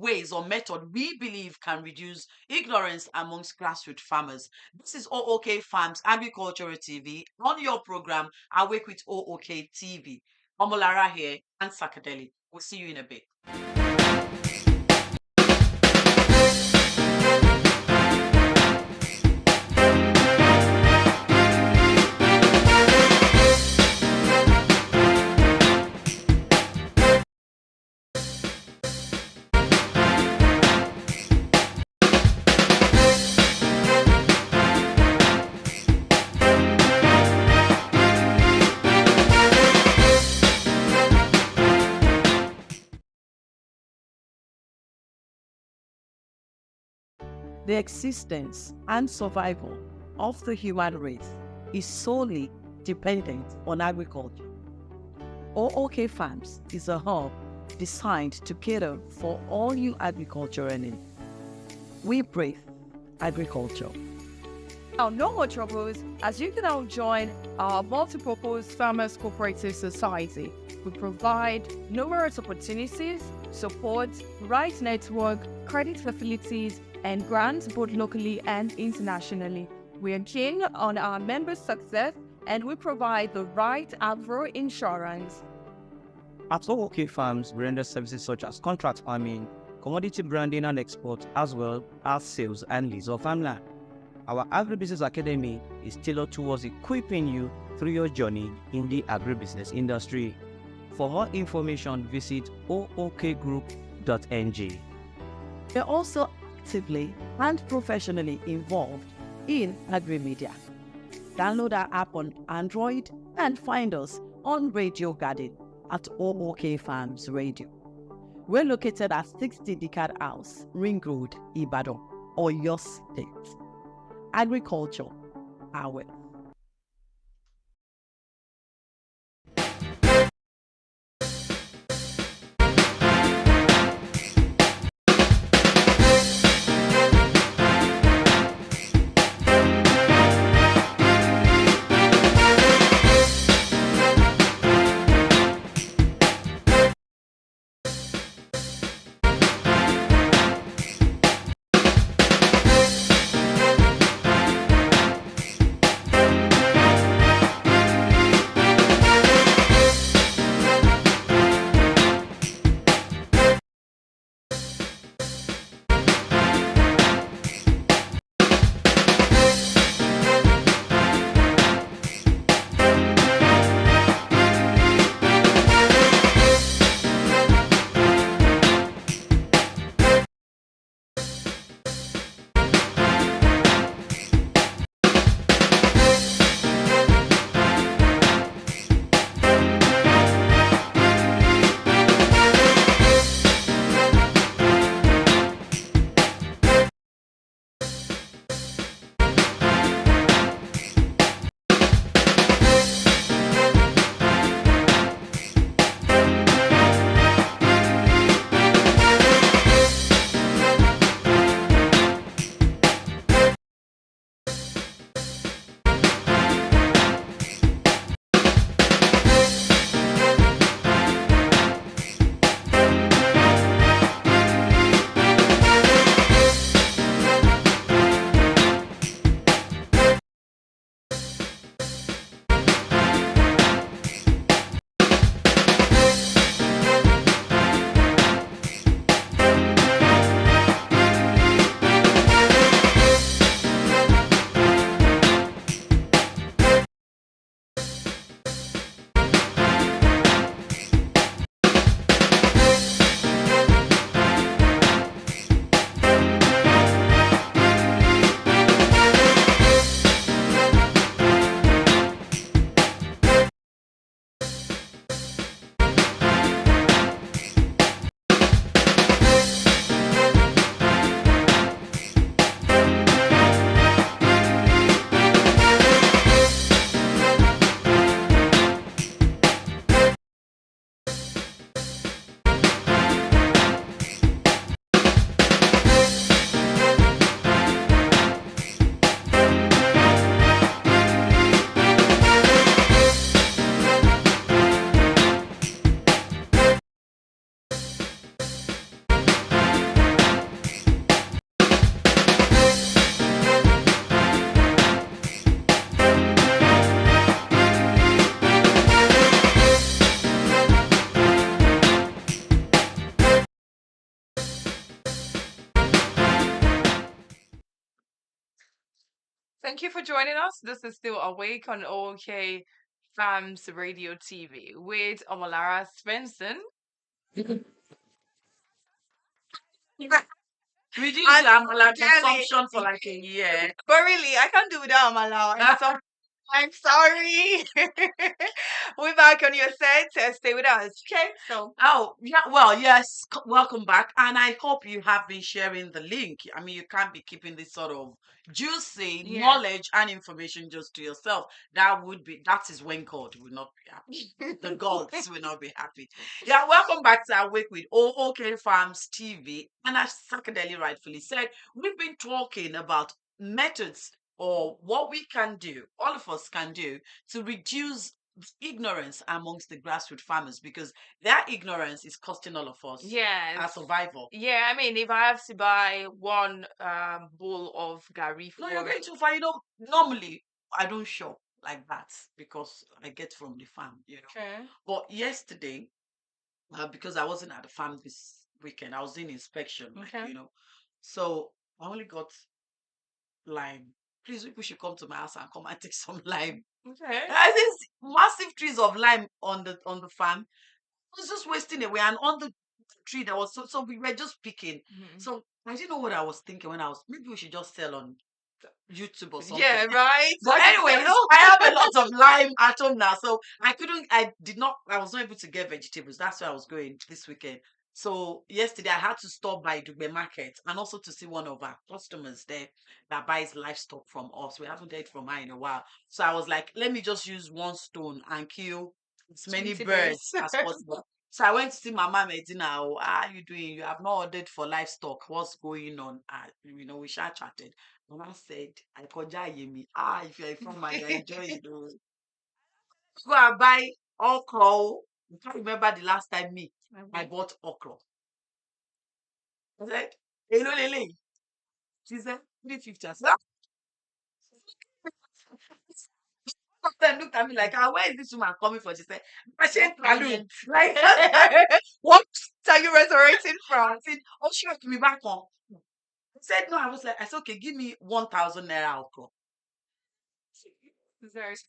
ways or method we believe can reduce ignorance amongst grassroots farmers. This is O.O.K Farms Agriculture TV on your program, Awake with O.O.K TV. Omolara here and Sakadeli. We'll see you in a bit. The existence and survival of the human race is solely dependent on agriculture. O.O.K Farms is a hub designed to cater for all your agricultural needs. We breathe agriculture. Now, no more troubles, as you can now join our multi-purpose Farmers Cooperative Society. We provide numerous opportunities, support, rights network, credit facilities, and grants both locally and internationally. We are keen on our members' success, and we provide the right agro insurance. At O.O.K Farms, we render services such as contract farming, commodity branding and export, as well as sales and lease of farmland. Our Agribusiness Academy is tailored towards equipping you through your journey in the agribusiness industry. For more information, visit ookgroup.ng. We're also actively and professionally involved in agri-media. Download our app on Android and find us on Radio Garden at O.O.K Farms Radio. We're located at 60 Decad House, Ring Road, Ibadan, Oyo State. Agriculture, our Thank you for joining us. This is still Awake on OK Farms Radio TV with Omolara Svensson. Reduce And your amala Kelly. consumption for like a year. But really, I can't do without Amala. I'm sorry. We're back on your set. Stay with us. Okay. So Oh, yeah. Well, yes. Welcome back. And I hope you have been sharing the link. I mean, you can't be keeping this sort of juicy yeah. knowledge and information just to yourself. That is when God will not be happy. The gods will not be happy. Yeah, welcome back to Awake with O.O.K Farms TV. And as Sakadeli rightfully said, we've been talking about methods or what we can do, all of us can do to reduce ignorance amongst the grassroots farmers because their ignorance is costing all of us our yes. survival. Yeah, I mean, if I have to buy one bowl of gari No, for you're going too far. Normally I don't shop like that because I get from the farm. okay. But yesterday, because I wasn't at the farm this weekend, I was in inspection, Okay. so I only got lime. please, people should come to my house and come and take some lime. Okay. And these massive trees of lime on the farm. It was just wasting away. And on the tree there was so we were just picking. Mhm. So I didn't know what I was thinking when I was maybe we should just sell on YouTube or something. Yeah, right. But Like, anyways, oh, I have a lot of lime at home now. So I was not able to get vegetables. That's why I was going this weekend. So yesterday I had to stop by Dugbe Market and also to see one of our customers there that buys livestock from us. We haven't heard from her in a while. So I was like, let me just use one stone and kill as many 20 birds birds. as possible. So I went to see Mama Medina. Oh, how are you doing? You have not ordered for livestock. What's going on? We shall chatted. Mama said, I koja yemi. If you're a farmer, you enjoy it. Oh. Go and buy okra. Oh. I can't remember the last time I bought okra. I said, hello, Lele. She said, 350. I said, then looked at me like, where is this woman coming from? She said, Passion Kalu. Like, What are you resurrecting from? I said, oh, she has to be back on. I said, no, I said, okay, give me 1,000 naira okra.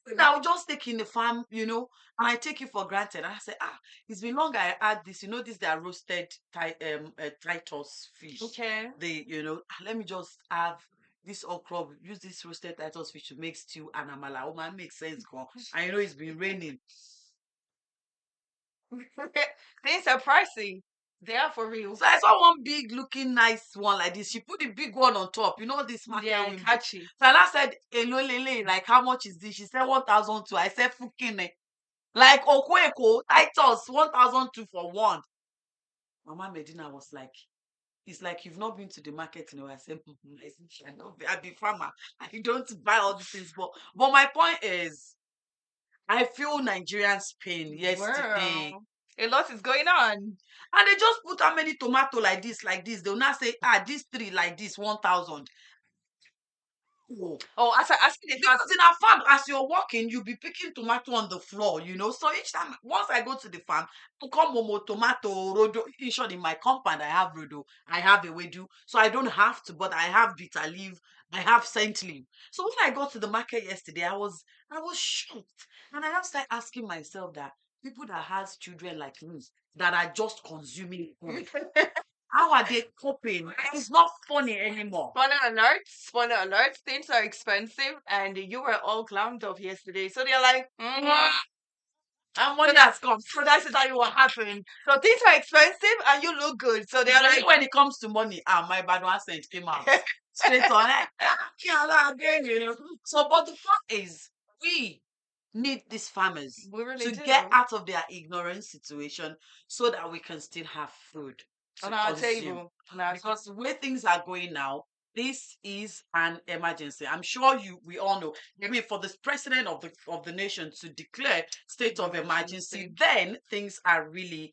And I'll just take in the farm, and I take it for granted. And I say, it's been long I had this, this they are roasted Titus fish. Okay. Let me just have this okra, use this roasted Titus fish to make stew and amala. Oh man, makes sense, girl. And it's been raining. Things are pricey. They are for real. So I saw one big looking nice one like this. She put the big one on top. This market Yeah, will catchy. So I said, hello, Lele, like how much is this? She said 1,002. I said, fukine. Like O.O.K Titus, 1,002 for one. Mama Medina was like, it's like you've not been to the market in a while. I said, I be farmer. I don't buy all these things. But my point is, I feel Nigerians pain yesterday. Wow. A lot is going on. And they just put how many tomato like this. They'll not say, these three like this, 1,000. Oh, as they Because in our farm, as you're walking, you'll be picking tomato on the floor, So each time, once I go to the farm, I come momo tomato, rodo. In short, in my compound, I have rodo, I have ewedu, so I don't have to, but I have bitter leaf, I have scent leaf. So when I got to the market yesterday, I was shocked, and I have started asking myself that people that has children like me that are just consuming food, how are they coping? It's not funny anymore. Spoiler alert, things are expensive and you were all clowned up yesterday. So they're like, And money has come. so that's how you were happen. So things are expensive and you look good. So they're like, when it comes to money, my bad accent came out straight on it. Again. So, but the fact is, we need these farmers we really to do. get out of their ignorant situation so that we can still have food to On our consume. table. Because the way things are going now, this is an emergency. I'm sure we all know. I mean, for the president of the nation to declare state of emergency, then things are really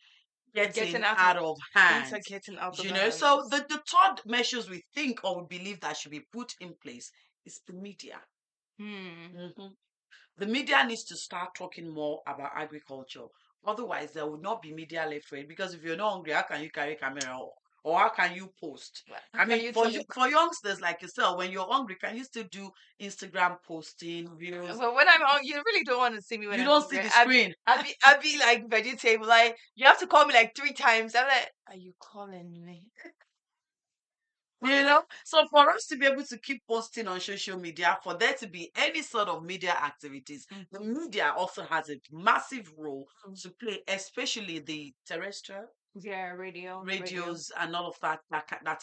getting out of hand. Things are getting out of hand. So the third measures we think or we believe that should be put in place is the media. The media needs to start talking more about agriculture. Otherwise, there will not be media left for it. Because if you're not hungry, how can you carry camera or how can you post? I mean, for youngsters like yourself, when you're hungry, can you still do Instagram posting, videos? Well, when I'm hungry, you really don't want to see me when you I'm don't hungry. see the screen. I'd be like vegetable. Like you have to call me like 3 times. I'm like, are you calling me? So for us to be able to keep posting on social media, for there to be any sort of media activities, the media also has a massive role to play, especially the terrestrial radios and all of that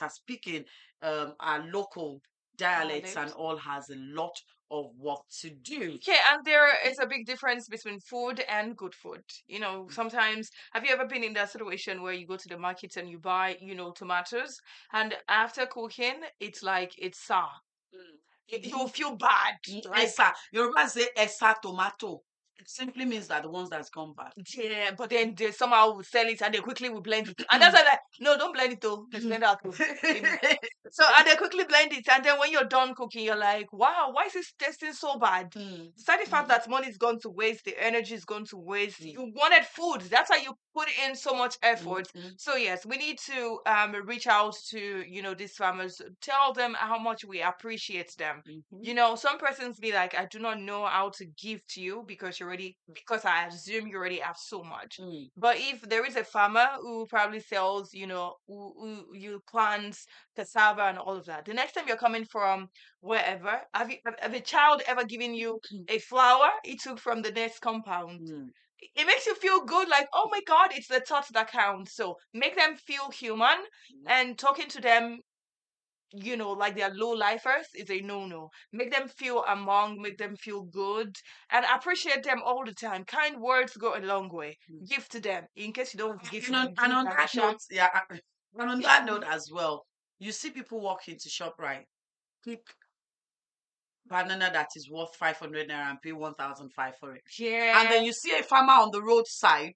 are speaking our local dialects and all has a lot of work to do. Okay, and there is a big difference between food and good food. Sometimes, have you ever been in that situation where you go to the market and you buy, tomatoes, and after cooking, it's like it's sour. You feel bad. Like, Yoruba say esa tomato. It simply means that the ones that's come back. Yeah, but then they somehow will sell it and they quickly will blend it. And that's why like, no, don't blend it though. Let's blend out. So and they quickly blend it, and then when you're done cooking, you're like, wow, why is this tasting so bad? Despite the fact that money is gone to waste, the energy is gone to waste. You wanted food. That's why you put in so much effort. So yes, we need to reach out to these farmers, tell them how much we appreciate them. Some persons be like, I do not know how to give to you because I assume you already have so much. But if there is a farmer who probably sells, who you plants cassava and all of that, the next time you're coming from wherever, have a child ever given you a flower he took from the next compound? It makes you feel good, like, oh my God, it's the thought that counts. So make them feel human, and talking to them, like they're low lifers is a no. Make them feel make them feel good, and appreciate them all the time. Kind words go a long way. Give to them. In case you don't want to give to them, And give on them a that shot. note, and on that note as well, you see people walk into ShopRite, pick banana that is worth 500 naira and pay 1,500 for it. Yeah. And then you see a farmer on the roadside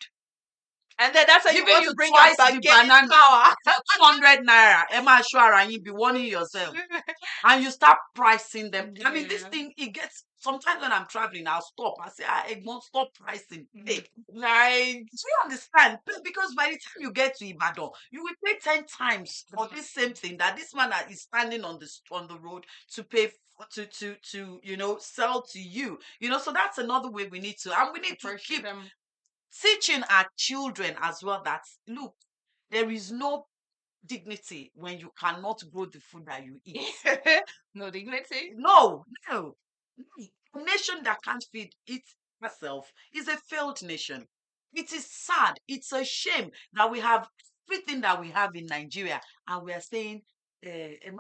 And then that's how you giving want you to bring twice us the back banana for 200 naira. Emma Ashwara, and you be warning yourself. And you start pricing them. I mean, this Yeah. thing, it gets, sometimes when I'm traveling, I'll stop. I say, I won't stop pricing. Hey, Like, do you understand? Because by the time you get to Ibadan, you will pay 10 times for this same thing that this man is standing on the road to pay to sell to you. So that's another way we need to, and we need to appreciate keep them. teaching our children as well that, look, there is no dignity when you cannot grow the food that you eat. No dignity. No. A nation that can't feed herself is a failed nation. It is sad. It's a shame that we have everything that we have in Nigeria, and we are saying,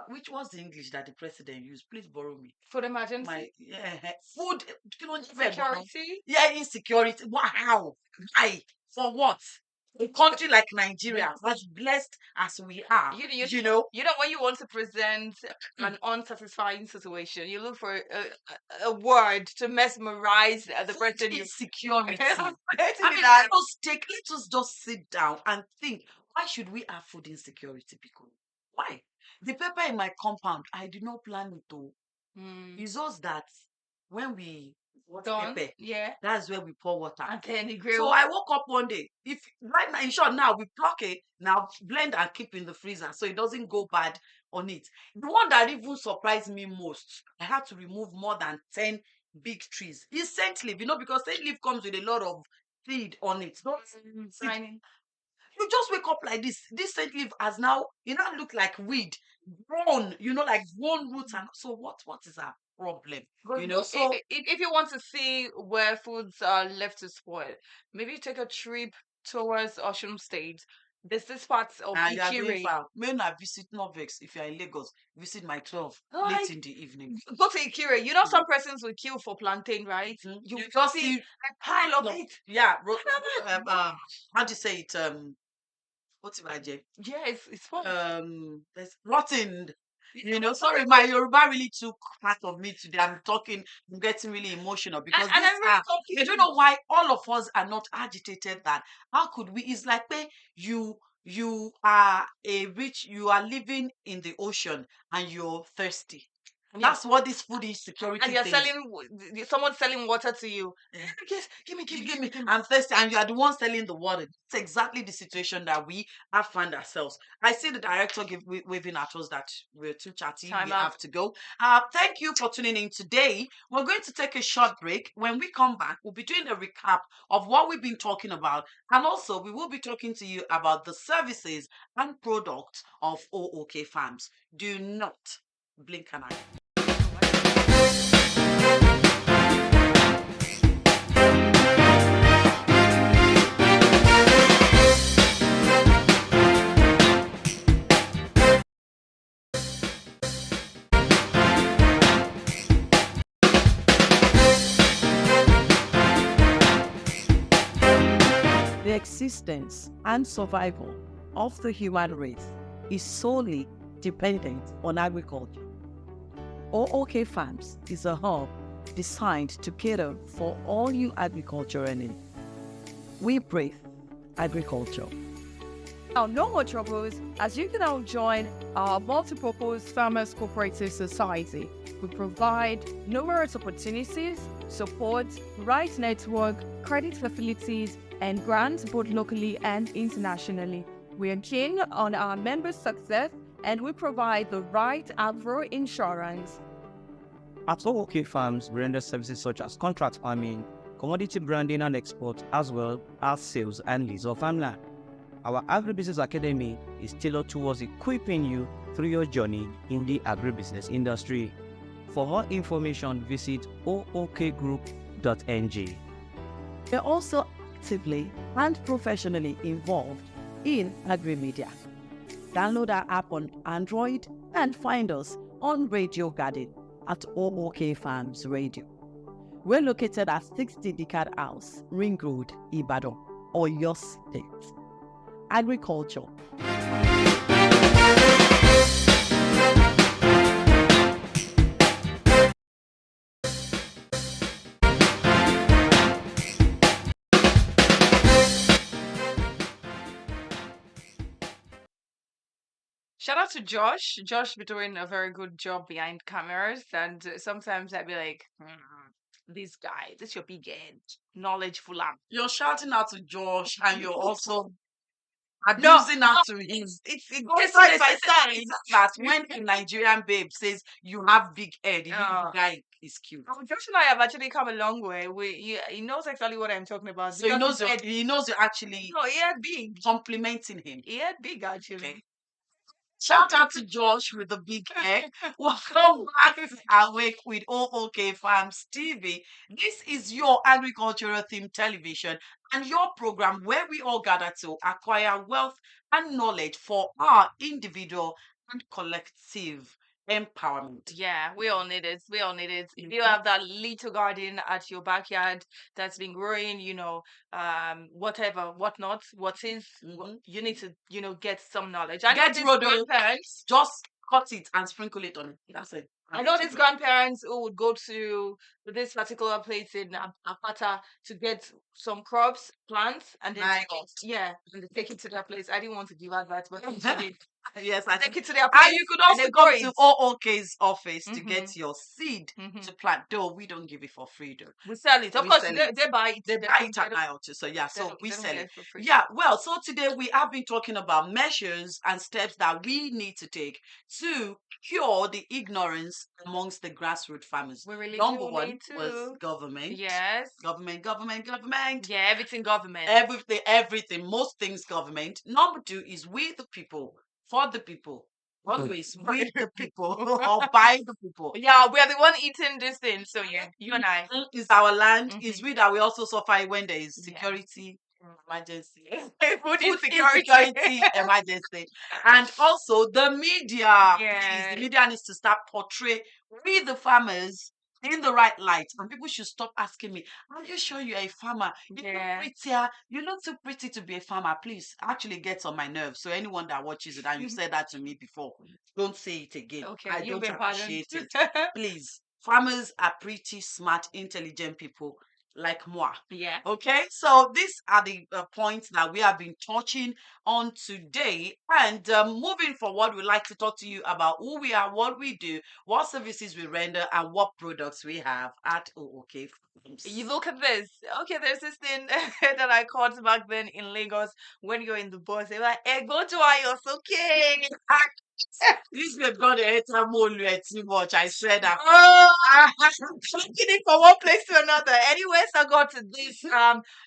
which was the English that the president used? Please borrow me. Food emergency. My food Security. Yeah, insecurity. Wow. Why? For what? A country like Nigeria, as blessed as we are, When you want to present an unsatisfying situation, you look for a word to mesmerize the person you insecurity. I mean, that. let us just sit down and think, why should we have food insecurity, people? Why? The pepper in my compound, I did not plan it to. It's just that when we Done. pepper, Yeah. that's where we pour water. And then the grill. So I woke up one day. If right now, in short, now we pluck it, now blend and keep in the freezer so it doesn't go bad on it. The one that even surprised me most, I had to remove more than 10 big trees. It's scent leaf, because scent leaf comes with a lot of seed on it. You just wake up like this. This scent leaf has now, look like weed, grown, like grown roots. And so what is our problem? So if you want to see where foods are left to spoil, maybe take a trip towards Ocean State. There's this part of you are going Ikire. far. May not visit Norvex. If you are in Lagos, visit my 12 Like, late in the evening. Go to Ikire. Some persons will kill for plantain, right? You just see a pile of it. Yeah. How do you say it? What's it? Yeah, it's fun. There's rotten. Sorry, my Yoruba really took part of me today. I'm getting really emotional because and I'm really I don't know why all of us are not agitated. That how could we? It's like you are you are living in the ocean and you're thirsty. That's what this food insecurity and you're thing. someone selling water to you. Yes, give me. I'm thirsty, and you are the one selling the water. It's exactly the situation that we have found ourselves. I see the director waving at us that we're too chatty. We have to go. Thank you for tuning in today. We're going to take a short break. When we come back, we'll be doing a recap of what we've been talking about, and also we will be talking to you about the services and products of O.O.K Farms. Do not blink an eye. The existence and survival of the human race is solely dependent on agriculture. O.O.K Farms is a hub designed to cater for all your agricultural needs. We breathe agriculture. Now, no more troubles, as you can now join our multi-purpose Farmers Cooperative Society. We provide numerous opportunities, support, rights network, credit facilities, and grants both locally and internationally. We are keen on our members' success, and we provide the right agro insurance. At O.O.K Farms, we render services such as contract farming, commodity branding and export, as well as sales and lease of farmland. Our Agribusiness Academy is tailored towards equipping you through your journey in the agribusiness industry. For more information, visit ookgroup.ng. We are also actively and professionally involved in agri-media. Download our app on Android and find us on Radio Garden at O.O.K Farms Radio. We're located at 60 Decad House, Ring Road, Ibadan, Oyo State. Agriculture. Shout out to Josh. Josh be doing a very good job behind cameras, and sometimes I'd be like, this guy, this your big head, knowledgeful. You're shouting out to Josh and you're also abusing out to him. It goes Side side by by side. side. That when a Nigerian babe says you have big head, the Oh. guy is cute. Josh and I have actually come a long way. He knows exactly what I'm talking about. So he because knows his head- he knows you're actually No, he had big. complimenting him. He had big actually. Okay. Shout out to Josh with the big hair. Welcome back to Awake with O.O.K Farms TV. This is your agricultural themed television and your program where we all gather to acquire wealth and knowledge for our individual and collective empowerment. Yeah, we all need it. We all need it. If you Mhm. have that little garden at your backyard that's been growing, whatever, whatnot, what is, Mhm. you need to, get some knowledge. I know Get these Rodo, grandparents. just cut it and sprinkle it on it. That's it. I know these grandparents who would go to this particular place in Apata to get some crops, plants, and then My and they take it to that place. I didn't want to give advice, but actually, Yes, I take think. it to their place. And you could and also they come grow to it. O.O.K's office to Mhm. get your seed Mhm. to plant. Though we don't give it for free, though. We sell it. Of We course, sell they, it. they buy it. They They buy don't- it they at don't- Nayoto. So yeah, they so don't- we they don't sell get it. for free. Yeah, well, so today we have been talking about measures and steps that we need to take to cure the ignorance amongst the grassroots farmers. We really Number do one need was to. government. Yes. Government. Yeah, everything government. Everything, most things government. Number two is we the people, for the people. Always with the people or by the people. Yeah, we are the one eating this thing. So yeah, you and I. Is our land. Is Mhm. we that we also suffer when there is Yeah. security emergency. Food Food insecurity. insecurity emergency. And also the media. Please, the Yeah. media needs to start portray we the farmers in the right light. And people should stop asking me, are you sure you're a farmer? You Yeah. look prettier. You look too pretty to be a farmer. Please, actually gets on my nerves. So anyone that watches it, and you've said that to me before, don't say it again. Okay, I you've don't been pardoned. appreciate it. Please, farmers are pretty smart, intelligent people like moi. Yeah. Okay, so these are the points that we have been touching on today. And moving forward, we'd like to talk to you about who we are, what we do, what services we render, and what products we have at O.O.K Farms. You look at this. Okay, there's this thing that I caught back then in Lagos when you're in the bus. They're like, hey, go to Ayos, okay? This babe got the airtime more too much. I said that. I'm taking it from one place to another. Anyways, I got this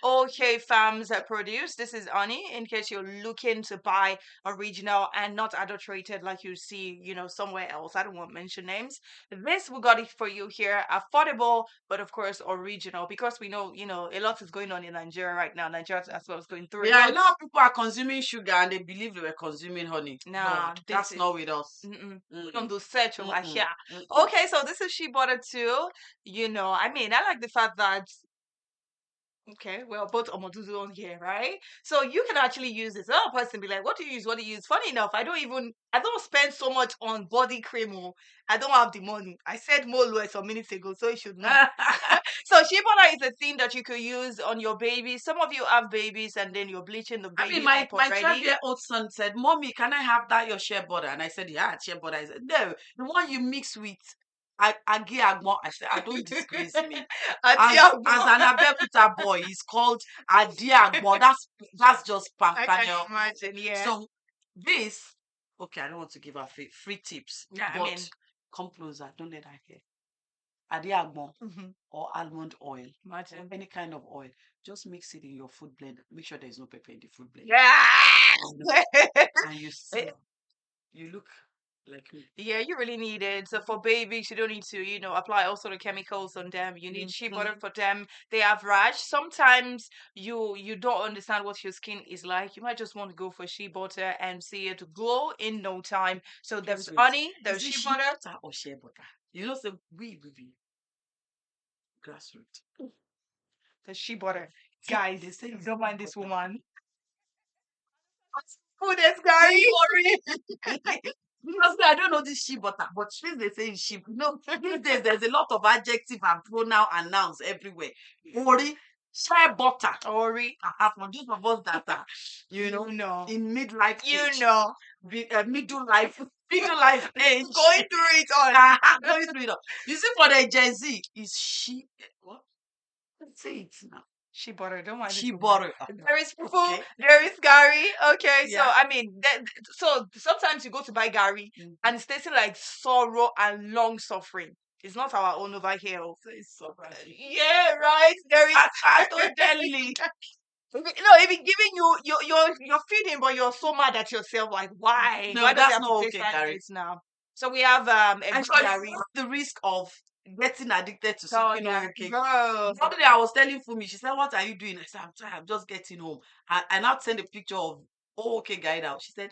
OK Farms produce. This is honey in case you're looking to buy original and not adulterated like you see, somewhere else. I don't want to mention names. This we got it for you here, affordable, but of course original because we know, a lot is going on in Nigeria right now. Nigeria as well is going through. Yeah, a lot of people are consuming sugar and they believe they were consuming honey. Nah, No, that's not with us. We don't do search over Mm-mm. here. Mm-mm. Okay, so this is she bought it too. I like the fact that Okay, well, both Omodudu on here, right? So you can actually use this. Another person be like, "What do you use? What do you use?" Funny enough, I don't spend so much on body cream. Oh. I don't have the money. I said Molo some minutes ago, so you should know. So shea butter is a thing that you could use on your baby. Some of you have babies, and then you're bleaching the I baby mean, my up my already. 12-year-old son said, "Mommy, can I have that your shea butter?" And I said, "Yeah, shea butter." I said, "No, the one you mix with Agi Agmo." I said, "I don't disgrace me." Ati As Agbo. an Abeokuta boy, he's called Adi Agmo. That's just palm I can kernel. imagine, yeah. So this, okay, I don't want to give her free tips, Yeah, I but mean, come closer. Don't let her hear. Adi Agmo mhm, or almond oil or imagine. any kind of oil. Just mix it in your food blender. Make sure there's no pepper in the food blender. Yeah. And you see, you look like me. Yeah, you really need it. So for babies, you don't need to, apply all sort of chemicals on them. You need shea butter Mhm. for them. They have rash. Sometimes you don't understand what your skin is like. You might just want to go for shea butter and see it glow in no time. So there's Wait, honey, is there's it shea shea butter, butter or shea butter? You know, say we be grassroots. there's shea butter. See, Guys, they say it's don't mind this butter. woman. Who this Don't Gary? worry. Because I don't know this shea butter, but since they say it's sheep, these days there's a lot of adjective and pronoun and nouns everywhere. Ori, shea butter. Ori, For those of us that are, you know, in midlife you age, know, middle life age, going through it all. going through it all. You see, for the Gen Z, is she what? Let's say it now. Shea butter, don't mind this She woman. butter. There is fufu, Okay. there is Gary. Okay, so Yeah. I mean, so sometimes you go to buy Gary and it's tasting like sorrow and long suffering. It's not our own over here. Oh. So it's surprising. Yeah, right. There is. Totally. No, it be giving you you're feeding, but you're so mad at yourself. Like, why? No, Why does it that's have to not taste okay, like Gary. this now? So we have a And good so Gary. it's the risk of getting addicted to Oh something yeah, okay. bro. The other day I was telling Fumi, she said, "What are you doing?" I said, "I'm tired, I'm just getting home." I now send a picture of O.O.K guy out. She said,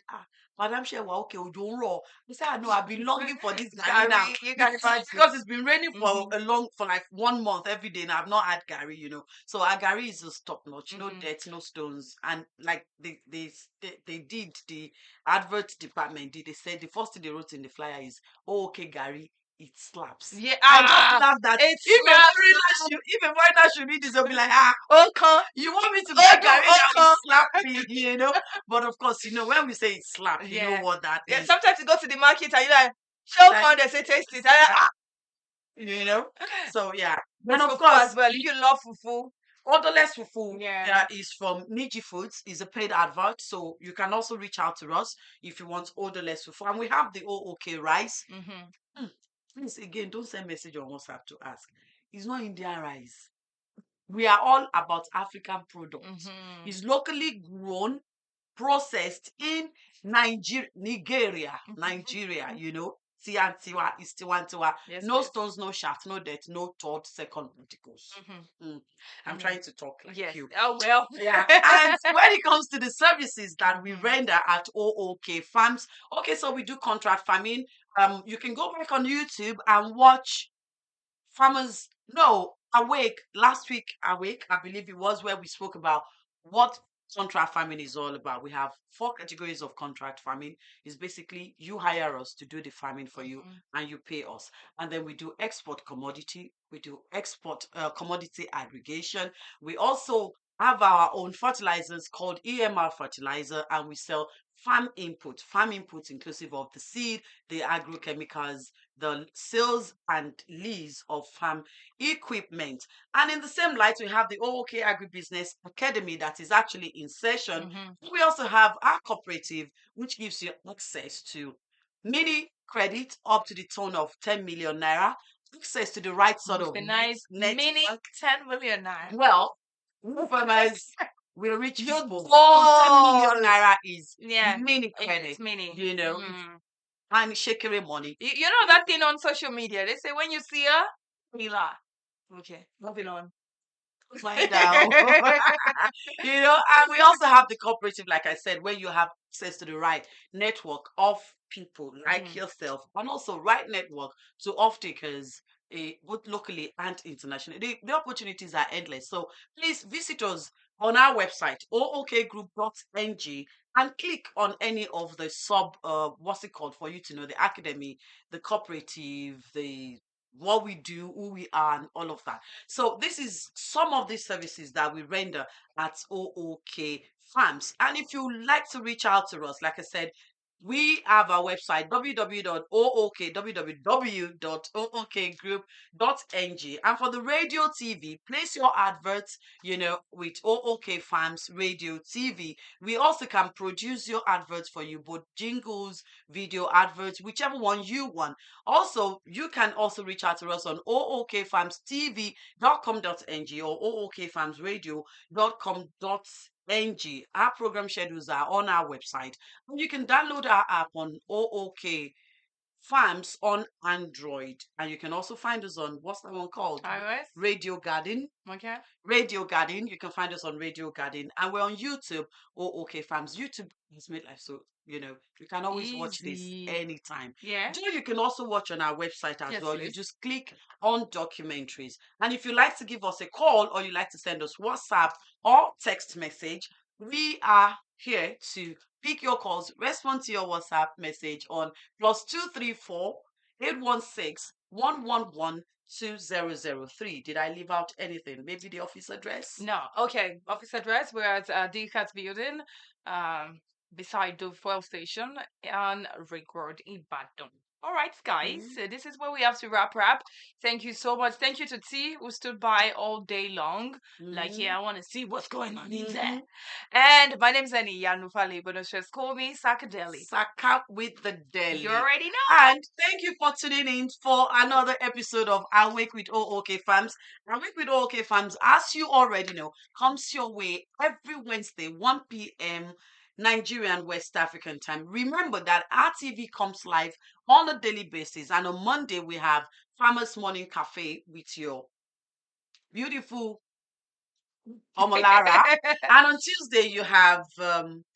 Madam Shewa, okay, Ojo Nro. I said, "I know, I've been longing for this Gary now." Gary, you can imagine. Because it's been raining for Mhm. for like 1 month every day, and I've not had Gary. So our Gary is just top notch, no Mhm. dirt, no stones. And like they did the advert department they said the first thing they wrote in the flyer is, "O.O.K Gary, it slaps." Yeah, I just laughed that it's if a foreigner should read this, they'll be like, okay. you want me to buy Gary that Okay. will slap me. But of course, when we say it slap, you know Yeah. what that Yeah, is. sometimes you go to the market and you're like, show Like, con, they say taste it. And you're like, So yeah. there's And of fufu course, as well. If you love fufu, Odorless Fufu yeah. is from Niji Foods, is a paid advert. So you can also reach out to us if you want odorless Fufu. And we have the O.O.K rice. Mm-hmm. Please, again, don't send message on WhatsApp to ask. It's not Indian rice. We are all about African products. Mm-hmm. It's locally grown, processed in Nigeria. Tiantiwa is Tiwantiwa. Yes, No please. stones, no shaft, no death, no third, second particles. I'm trying to talk like Yes. you. Oh well. Yeah. And when it comes to the services that we render at O.O.K Farms, okay, so we do contract farming. You can go back on YouTube and watch farmers no awake last week awake I believe it was, where we spoke about what contract farming is all about. We have 4 categories of contract farming. Is basically you hire us to do the farming for you and you pay us. And then we do export commodity, we do export commodity aggregation. We also have our own fertilizers called EMR fertilizer, and we sell farm input inclusive of the seed, the agrochemicals, the sales and lease of farm equipment. And in the same light, we have the O.O.K Agribusiness Academy that is actually in session. We also have our cooperative, which gives you access to mini credit up to the tone of 10 million naira, access to the right sort of The nice mini network. 10 million naira. Well, farmers will reach You people. So 10 million balls. naira is Yeah, mini credit. it's mini. And shekere money. You know that thing on social media? They say when you see her, Mila. Okay, moving on. Find out. And we also have the cooperative, like I said, where you have access to the right network of people like Mhm. yourself and also right network to off-takers, both locally and internationally. The opportunities are endless. So please visit us on our website, ookgroup.ng, and click on any of the what's it called for you to know the academy, the cooperative, the what we do, who we are, and all of that. So this is some of the services that we render at O.O.K Farms. And if you like to reach out to us, like I said, we have our website www.ookgroup.ng, and for the radio TV, place your adverts, with O.O.K Farms Radio TV. We also can produce your adverts for you, both jingles, video adverts, whichever one you want. Also, you can also reach out to us on ookfarmstv.com.ng or ookfarmsradio.com.ng. Our program schedules are on our website. And you can download our app on O.O.K Farms on Android. And you can also find us on, what's that one called? iOS. Radio Garden. Okay. Radio Garden. You can find us on Radio Garden. And we're on YouTube, O.O.K Farms. YouTube has made life so, you can always watch this Easy. anytime. Yeah. Do you can also watch on our website as Yes, well. You please. just click on documentaries. And if you like to give us a call or you like to send us WhatsApp or text message, we are here to pick your calls, respond to your WhatsApp message on +234-816-111-2003. Did I leave out anything? Maybe the office address? No. Okay. Office address. We're at DCAT building, beside the fuel station on Ring Road in Badon. All right, guys. So this is where we have to wrap. Thank you so much. Thank you to T, who stood by all day long. Like, yeah, I want to see what's going on in there. And my name's Annie Yanufale, but just call me Sakadeli. Saka with the deli. You already know. And thank you for tuning in for another episode of Awake with O.O.K Farms. Awake with O.O.K Farms, as you already know, comes your way every Wednesday, 1 p.m. Nigerian West African time. Remember that our TV comes live on a daily basis. And on Monday, we have Farmers Morning Cafe with your beautiful Omolara. And on Tuesday, you have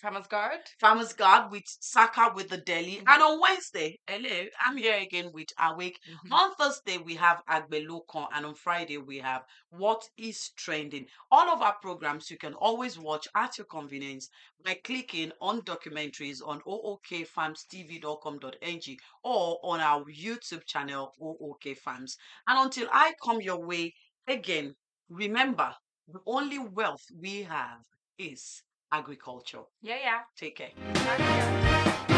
Farmer's Guard. Farmers Guard with Saka with the deli. And on Wednesday, hello, I'm here again with Awake. On Thursday, we have Agbelokon. And on Friday, we have What is Trending. All of our programs you can always watch at your convenience by clicking on documentaries on ookfarmstv.com.ng or on our YouTube channel, O.O.K Farms. And until I come your way again, remember, the only wealth we have is agriculture. Yeah. Take care. Bye.